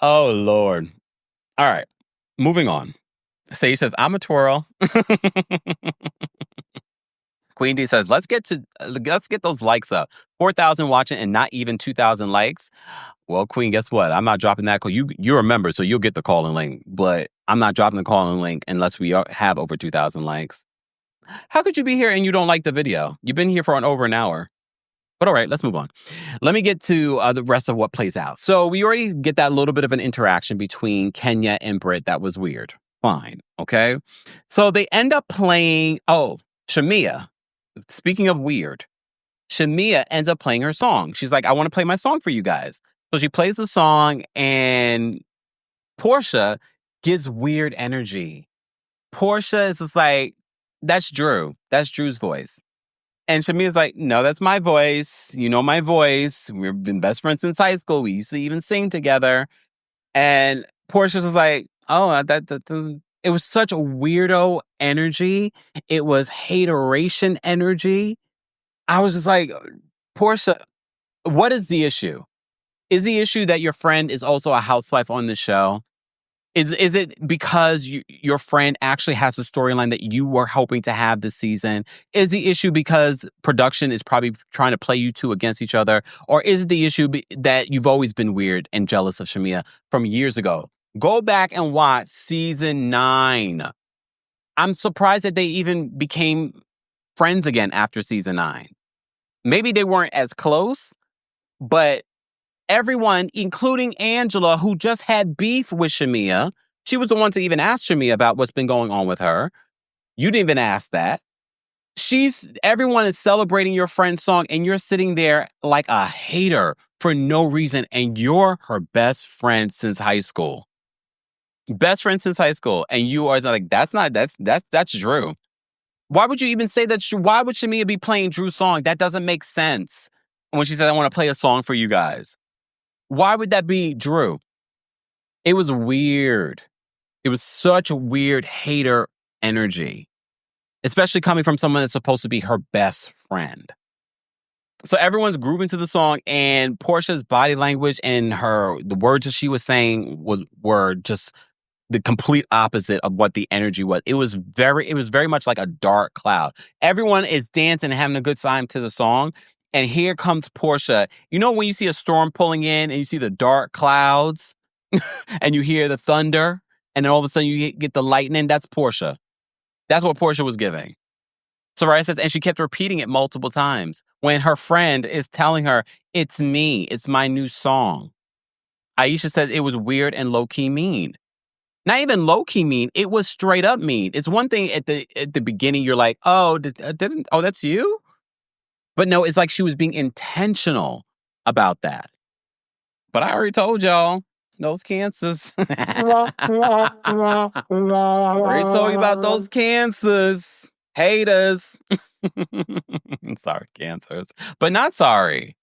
Oh, Lord. All right. Moving on. Sage says, I'm a twirl. Queen D says, let's get those likes up. 4,000 watching and not even 2,000 likes. Well, Queen, guess what? I'm not dropping that call. You're a member, so you'll get the call and link. But I'm not dropping the call and link unless we have over 2,000 likes. How could you be here and you don't like the video? You've been here for over an hour. But all right, let's move on. Let me get to the rest of what plays out. So we already get that little bit of an interaction between Kenya and Britt. That was weird. Fine. Okay. So they end up playing. Oh, Shamia. Speaking of weird, Shamia ends up playing her song. She's like, I want to play my song for you guys. So she plays the song and Porsha gives weird energy. Porsha is just like, that's Drew. That's Drew's voice. And Shamia's like, no, that's my voice. You know my voice. We've been best friends since high school. We used to even sing together. And Portia's just like, oh, that doesn't. It was such a weirdo energy. It was hateration energy. I was just like, Porsha, what is the issue? Is the issue that your friend is also a housewife on the show? Is it because your friend actually has the storyline that you were hoping to have this season? Is the issue because production is probably trying to play you two against each other? Or is it the issue that you've always been weird and jealous of Shamia from years ago? Go back and watch season 9. I'm surprised that they even became friends again after season 9. Maybe they weren't as close, but everyone, including Angela, who just had beef with Shamia, she was the one to even ask Shamia about what's been going on with her. You didn't even ask that. Everyone is celebrating your friend's song, and you're sitting there like a hater for no reason, and you're her best friend since high school. Best friend since high school, and you are like, that's Drew. Why would you even say that? Why would Shamia be playing Drew's song? That doesn't make sense. When she said, I want to play a song for you guys. Why would that be Drew? It was weird. It was such a weird hater energy, especially coming from someone that's supposed to be her best friend. So everyone's grooving to the song, and Porsha's body language and the words that she was saying were just the complete opposite of what the energy was. It was very much like a dark cloud. Everyone is dancing and having a good time to the song. And here comes Porsha. You know when you see a storm pulling in and you see the dark clouds and you hear the thunder and then all of a sudden you get the lightning? That's Porsha. That's what Porsha was giving. Soraya says, and she kept repeating it multiple times when her friend is telling her, it's me. It's my new song. Aisha says it was weird and low-key mean. Not even low-key mean. It was straight up mean. It's one thing at the beginning, you're like, oh, that's you? But no, it's like she was being intentional about that. But I already told y'all, those cancers. I already told you about those cancers. Haters. Sorry, cancers. But not sorry.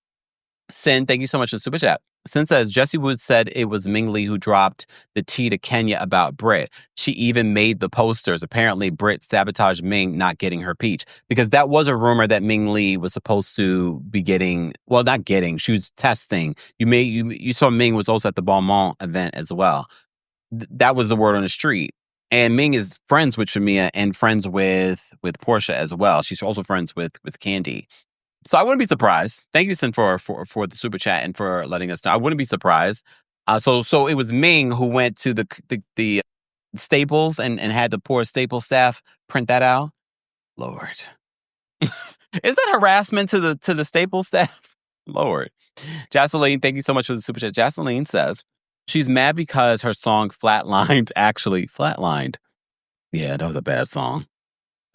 Sin, thank you so much for the super chat. Sin says, Jessie Wood said it was Ming Lee who dropped the tea to Kenya about Britt. She even made the posters. Apparently, Britt sabotaged Ming not getting her peach. Because that was a rumor that Ming Lee was supposed to be getting, well, not getting, she was testing. You saw Ming was also at the Balmain event as well. That was the word on the street. And Ming is friends with Shamia and friends with Porsha as well. She's also friends with Candy. So I wouldn't be surprised. Thank you, Sin, for the super chat and for letting us know. I wouldn't be surprised. So it was Ming who went to the Staples and had the poor Staples staff print that out. Lord, is that harassment to the Staples staff? Lord, Jocelyn, thank you so much for the super chat. Jocelyn says she's mad because her song Flatlined actually flatlined. Yeah, that was a bad song.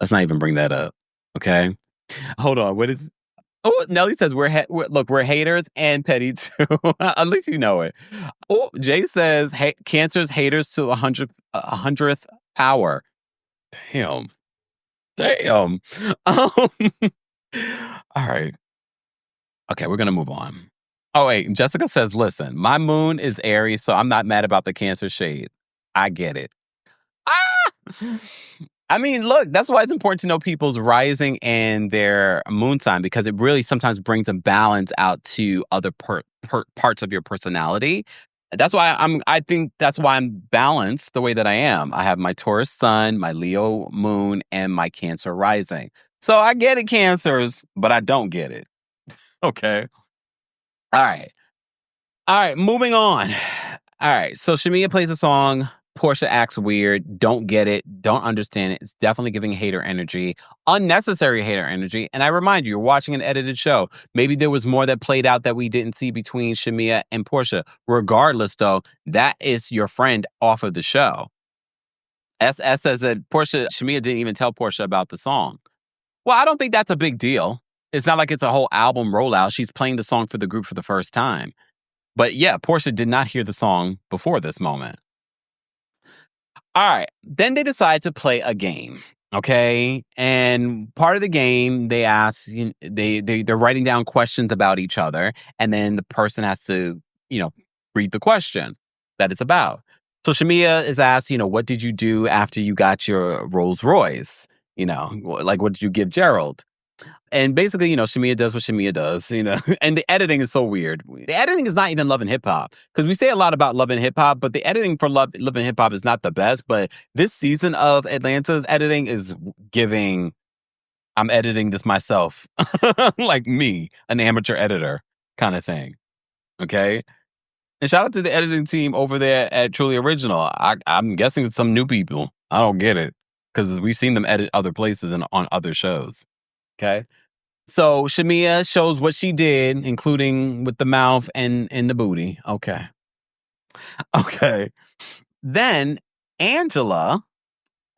Let's not even bring that up. Okay, hold on. What is? Oh, Nelly says we're haters and petty too. At least you know it. Oh, Jay says cancer's haters to 100th power. Damn. All right. Okay, we're gonna move on. Oh wait, Jessica says, listen, my moon is Aries, so I'm not mad about the Cancer shade. I get it. Ah! I mean, look, that's why it's important to know people's rising and their moon sign, because it really sometimes brings a balance out to other parts of your personality. That's why I think that's why I'm balanced the way that I am. I have my Taurus sun, my Leo moon, and my Cancer rising. So I get it, Cancers, but I don't get it. Okay. All right, moving on. All right, so Shamia plays a song. Porsha acts weird. Don't get it. Don't understand it. It's definitely giving hater energy, unnecessary hater energy. And I remind you, you're watching an edited show. Maybe there was more that played out that we didn't see between Shamia and Porsha. Regardless, though, that is your friend off of the show. SS says that Shamia didn't even tell Porsha about the song. Well, I don't think that's a big deal. It's not like it's a whole album rollout. She's playing the song for the group for the first time. But yeah, Porsha did not hear the song before this moment. All right. Then they decide to play a game. Okay. And part of the game, they ask, they're writing down questions about each other. And then the person has to, read the question that it's about. So Shamia is asked, what did you do after you got your Rolls Royce? Like, what did you give Gerald? And basically, Shamia does what Shamia does, and the editing is so weird. The editing is not even Love and Hip Hop, because we say a lot about Love and Hip Hop, but the editing for Love and Hip Hop is not the best. But this season of Atlanta's editing is giving, I'm editing this myself, like me, an amateur editor kind of thing. Okay. And shout out to the editing team over there at Truly Original. I'm guessing it's some new people. I don't get it, because we've seen them edit other places and on other shows. Okay. So Shamia shows what she did, including with the mouth and the booty. Okay. Then Angela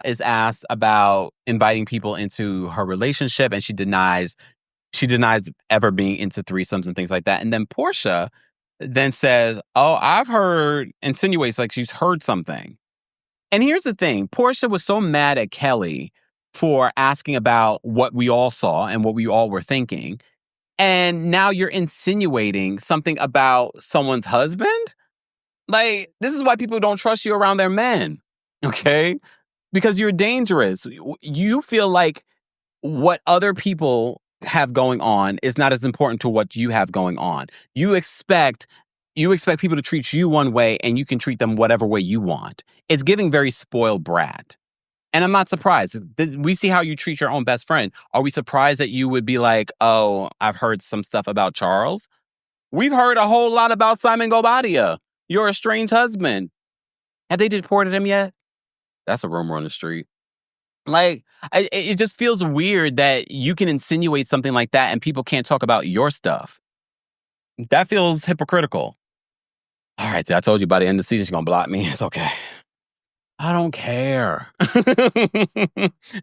is asked about inviting people into her relationship, and she denies ever being into threesomes and things like that. And then Porsha then says, "Oh, I've heard," insinuates like she's heard something. And here's the thing. Porsha was so mad at Kelly for asking about what we all saw and what we all were thinking. And now you're insinuating something about someone's husband? Like, this is why people don't trust you around their men. Okay? Because you're dangerous. You feel like what other people have going on is not as important to what you have going on. You expect people to treat you one way, and you can treat them whatever way you want. It's giving very spoiled brat. And I'm not surprised. We see how you treat your own best friend. Are we surprised that you would be like, "Oh, I've heard some stuff about Charles"? We've heard a whole lot about Simon Gobadia, your estranged husband. Have they deported him yet? That's a rumor on the street. Like, it just feels weird that you can insinuate something like that and people can't talk about your stuff. That feels hypocritical. All right, I told you by the end of the season she's going to block me. It's okay. I don't care.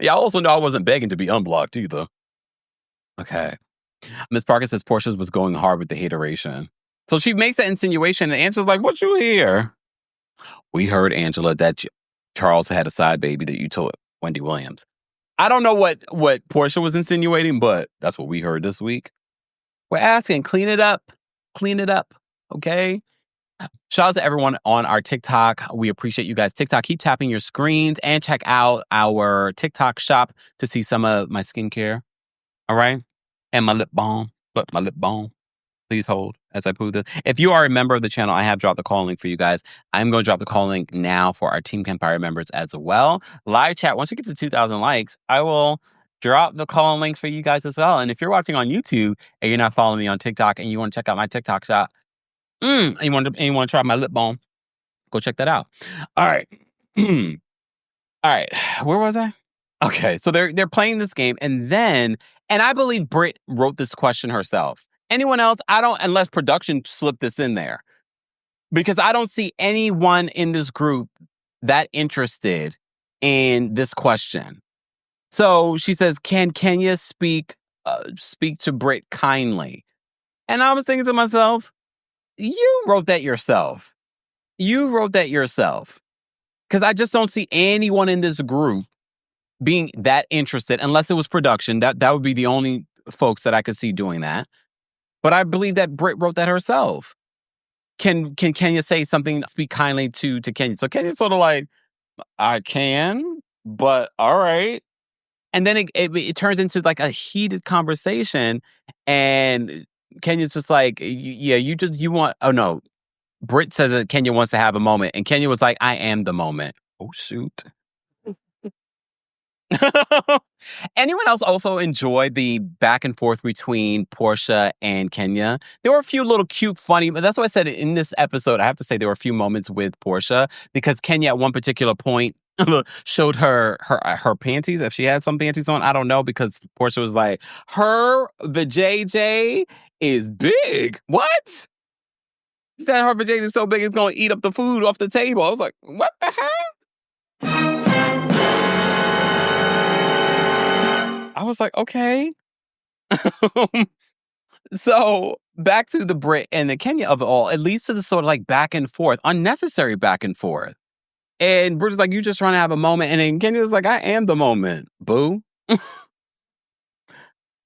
Yeah, I also know I wasn't begging to be unblocked either. Okay. Miss Parker says Porsha was going hard with the hateration. So she makes that insinuation, and Angela's like, "What you hear?" "We heard, Angela, that Charles had a side baby that you told Wendy Williams." I don't know what Porsha was insinuating, but that's what we heard this week. We're asking, clean it up. Clean it up. Okay? Shout out to everyone on our TikTok. We appreciate you guys. TikTok, keep tapping your screens and check out our TikTok shop to see some of my skincare. All right? And my lip balm. But my lip balm. Please hold as I poo this. If you are a member of the channel, I have dropped the call link for you guys. I'm going to drop the call link now for our Team Kempire members as well. Live chat, once we get to 2,000 likes, I will drop the call link for you guys as well. And if you're watching on YouTube and you're not following me on TikTok and you want to check out my TikTok shop, and you want to try my lip balm, go check that out. All right. All right. Where was I? Okay. So they're playing this game, and I believe Britt wrote this question herself. Anyone else? I don't, unless production slipped this in there. Because I don't see anyone in this group that interested in this question. So she says, "Can Kenya speak to Britt kindly?" And I was thinking to myself, you wrote that yourself. You wrote that yourself. Because I just don't see anyone in this group being that interested, unless it was production. That would be the only folks that I could see doing that. But I believe that Britt wrote that herself. Can Kenya say something, speak kindly to Kenya? So Kenya's sort of like, "I can, but all right." And then it turns into like a heated conversation. And Kenya's just like, "Yeah, you want," oh no. Britt says that Kenya wants to have a moment. And Kenya was like, "I am the moment." Oh, shoot. Anyone else also enjoyed the back and forth between Porsha and Kenya? There were a few little cute, funny, but that's why I said in this episode, I have to say there were a few moments with Porsha because Kenya at one particular point showed her panties. If she had some panties on, I don't know, because Porsha was like, the JJ is big. What? She said her vajayjay is so big it's going to eat up the food off the table. I was like, what the hell? I was like, okay. So back to the Britt and the Kenya of it all, it leads to this sort of like back and forth, unnecessary back and forth. And Britt is like, "You just trying to have a moment." And then Kenya was like, "I am the moment, boo."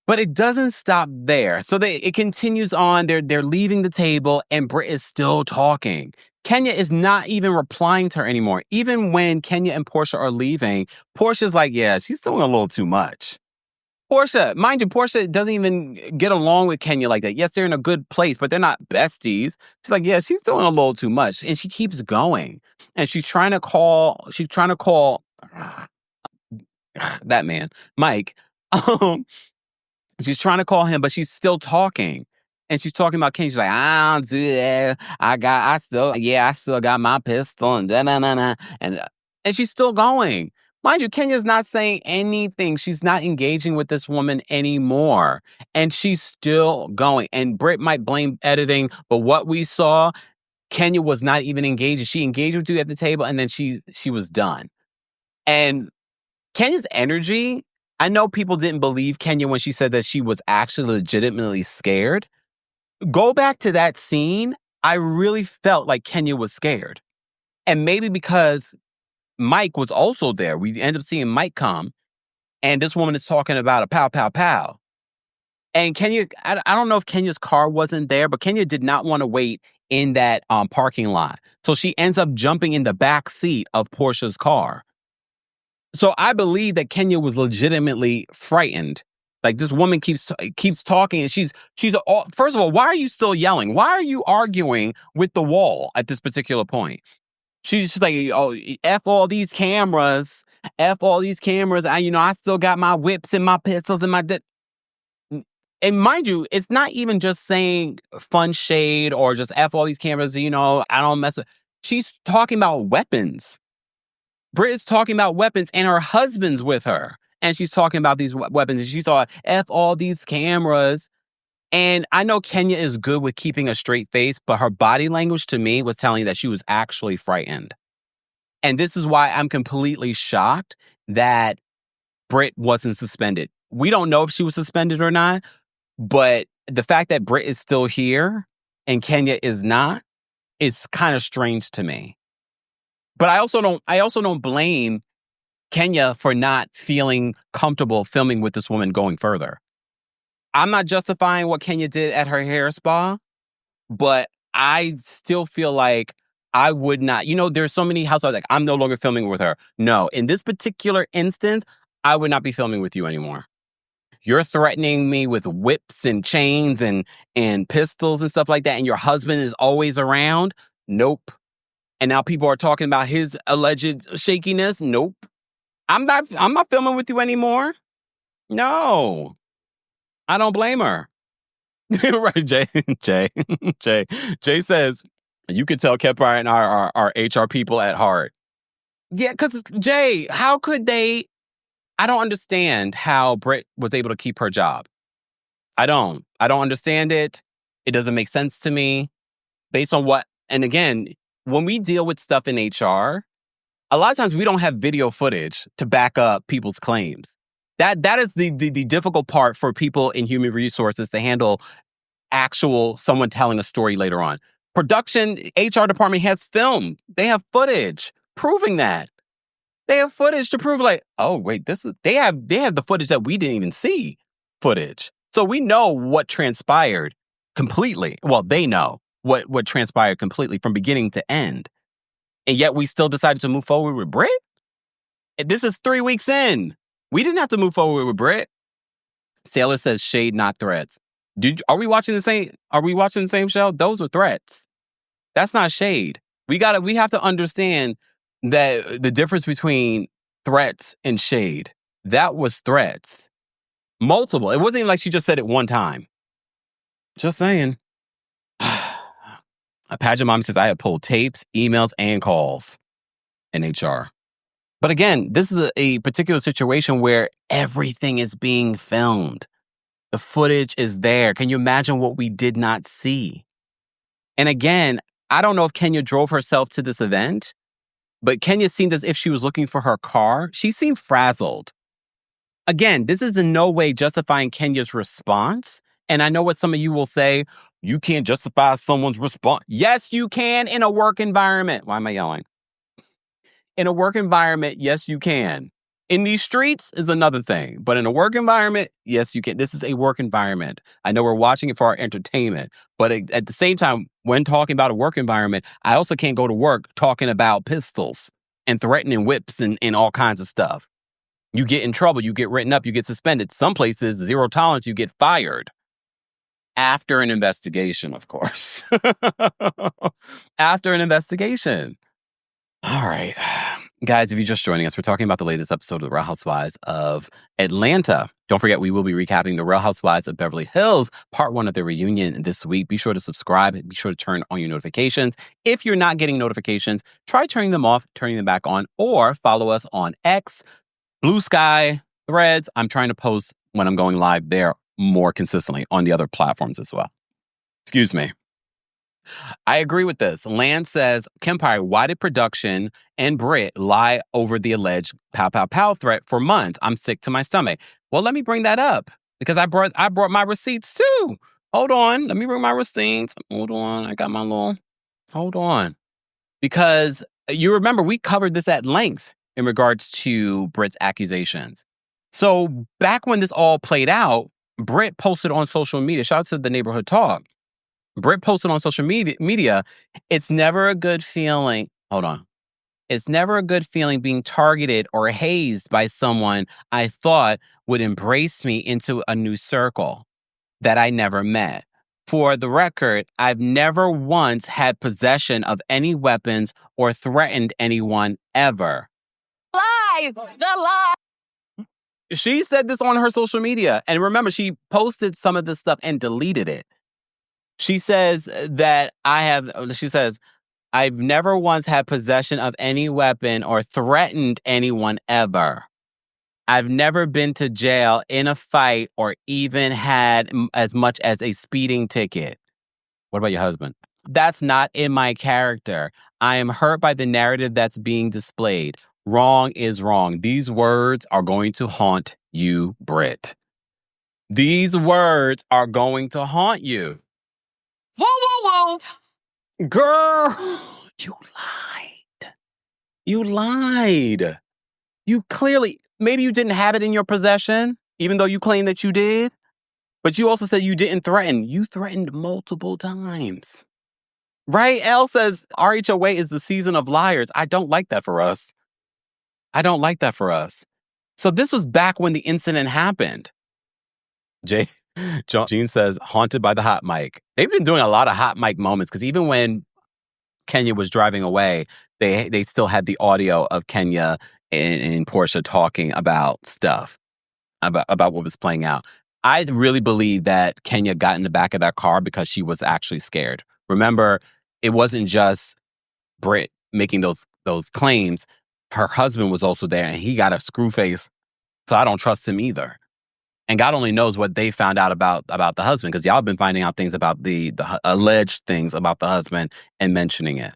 But it doesn't stop there. So it continues on. They're leaving the table and Britt is still talking. Kenya is not even replying to her anymore. Even when Kenya and Porsha are leaving, Portia's like, "Yeah, she's doing a little too much." Porsha, mind you, Porsha doesn't even get along with Kenya like that. Yes, they're in a good place, but they're not besties. She's like, "Yeah, she's doing a little too much." And she keeps going. And she's trying to call that man, Mike. She's trying to call him, but she's still talking. And she's talking about Kenya. She's like, "I don't do that. I still got my pistol and da-na-na-na." And she's still going. Mind you, Kenya's not saying anything. She's not engaging with this woman anymore. And she's still going. And Britt might blame editing, but what we saw, Kenya was not even engaging. She engaged with you at the table, and then she was done. And Kenya's energy, I know people didn't believe Kenya when she said that she was actually legitimately scared. Go back to that scene. I really felt like Kenya was scared. And maybe because Mike was also there. We end up seeing Mike come, and this woman is talking about a pow, pow, pow. And Kenya, I don't know if Kenya's car wasn't there, but Kenya did not want to wait in that parking lot. So she ends up jumping in the back seat of Porsha's car. So I believe that Kenya was legitimately frightened. Like, this woman keeps talking, and she's first of all, why are you still yelling? Why are you arguing with the wall at this particular point? She's just like, oh, F all these cameras. F all these cameras. I still got my whips and my pistols and my... And mind you, it's not even just saying fun shade or just F all these cameras, I don't mess with... She's talking about weapons. Britt is talking about weapons, and her husband's with her. And she's talking about these weapons, and she thought, F all these cameras. And I know Kenya is good with keeping a straight face, but her body language to me was telling that she was actually frightened. And this is why I'm completely shocked that Britt wasn't suspended. We don't know if she was suspended or not, but the fact that Britt is still here and Kenya is not is kind of strange to me. But I also don't blame Kenya for not feeling comfortable filming with this woman going further. I'm not justifying what Kenya did at her hair spa, but I still feel like I would not. There's so many housewives like, I'm no longer filming with her. No, in this particular instance, I would not be filming with you anymore. You're threatening me with whips and chains and pistols and stuff like that, and your husband is always around. Nope. And now people are talking about his alleged shakiness. Nope. I'm not filming with you anymore. No. I don't blame her. Right, Jay says, you could tell Kempire and our HR people at heart. Yeah, because Jay, how could they? I don't understand how Britt was able to keep her job. I don't understand it. It doesn't make sense to me based on what, and again, when we deal with stuff in HR, a lot of times we don't have video footage to back up people's claims. That is the difficult part for people in human resources to handle someone telling a story later on. Production, HR department has film. They have footage proving that. They have footage to prove like, oh, wait, they have the footage that we didn't even see footage. So we know what transpired completely. Well, they know what transpired completely from beginning to end. And yet we still decided to move forward with Britt? This is 3 weeks in. We didn't have to move forward with Britt. Sailor says shade, not threats. Are we watching the same show? Those are threats. That's not shade. We have to understand that the difference between threats and shade. That was threats. Multiple. It wasn't even like she just said it one time. Just saying. A pageant mom says, I have pulled tapes, emails, and calls in HR. But again, this is a particular situation where everything is being filmed. The footage is there. Can you imagine what we did not see? And again, I don't know if Kenya drove herself to this event, but Kenya seemed as if she was looking for her car. She seemed frazzled. Again, this is in no way justifying Kenya's response. And I know what some of you will say, you can't justify someone's response. Yes, you can in a work environment. Why am I yelling? In a work environment, yes, you can. In these streets is another thing. But in a work environment, yes, you can. This is a work environment. I know we're watching it for our entertainment. But at the same time, when talking about a work environment, I also can't go to work talking about pistols and threatening whips and all kinds of stuff. You get in trouble. You get written up. You get suspended. Some places, 0 tolerance, you get fired. After an investigation, of course. After an investigation. All right. Guys, if you're just joining us, we're talking about the latest episode of the Real Housewives of Atlanta. Don't forget, we will be recapping the Real Housewives of Beverly Hills, part 1 of the reunion this week. Be sure to subscribe. Be sure to turn on your notifications. If you're not getting notifications, try turning them off, turning them back on, or follow us on X, Blue Sky, Threads. I'm trying to post when I'm going live there more consistently on the other platforms as well. Excuse me. I agree with this. Lance says, Kempire, why did production and Britt lie over the alleged pow pow pow threat for months? I'm sick to my stomach. Well, let me bring that up because I brought my receipts too. Hold on. Let me bring my receipts. Hold on. I got my little. Hold on. Because you remember we covered this at length in regards to Britt's accusations. So back when this all played out, Britt posted on social media, shout out to the Neighborhood Talk. Britt posted on social media, it's never a good feeling. Hold on. It's never a good feeling being targeted or hazed by someone I thought would embrace me into a new circle that I never met. For the record, I've never once had possession of any weapons or threatened anyone ever. Lie! The lie! She said this on her social media. And remember, she posted some of this stuff and deleted it. She says that I've never once had possession of any weapon or threatened anyone ever. I've never been to jail in a fight or even had as much as a speeding ticket. What about your husband? That's not in my character. I am hurt by the narrative that's being displayed. Wrong is wrong. These words are going to haunt you, Britt. These words are going to haunt you. Whoa, whoa, whoa. Girl, you lied. You lied. You clearly, maybe you didn't have it in your possession, even though you claim that you did. But you also said you didn't threaten. You threatened multiple times. Right? Elle says RHOA is the season of liars. I don't like that for us. I don't like that for us. So this was back when the incident happened. Jean says, haunted by the hot mic. They've been doing a lot of hot mic moments because even when Kenya was driving away, they still had the audio of Kenya and Porsha talking about stuff, about what was playing out. I really believe that Kenya got in the back of that car because she was actually scared. Remember, it wasn't just Britt making those claims. Her husband was also there, and he got a screw face, so I don't trust him either. And God only knows what they found out about the husband, because y'all have been finding out things about the alleged things about the husband and mentioning it.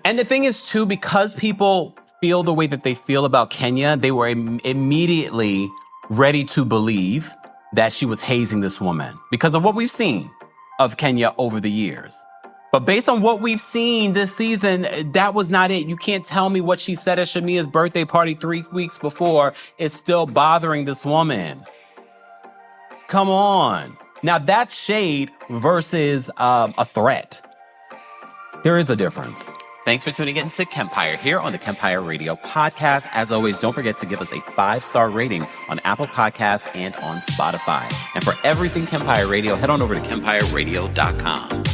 And the thing is, too, because people feel the way that they feel about Kenya, they were immediately ready to believe that she was hazing this woman because of what we've seen of Kenya over the years. But based on what we've seen this season, that was not it. You can't tell me what she said at Shamia's birthday party 3 weeks before is still bothering this woman. Come on. Now that's shade versus a threat. There is a difference. Thanks for tuning in to Kempire here on the Kempire Radio Podcast. As always, don't forget to give us a 5-star rating on Apple Podcasts and on Spotify. And for everything Kempire Radio, head on over to kempireradio.com.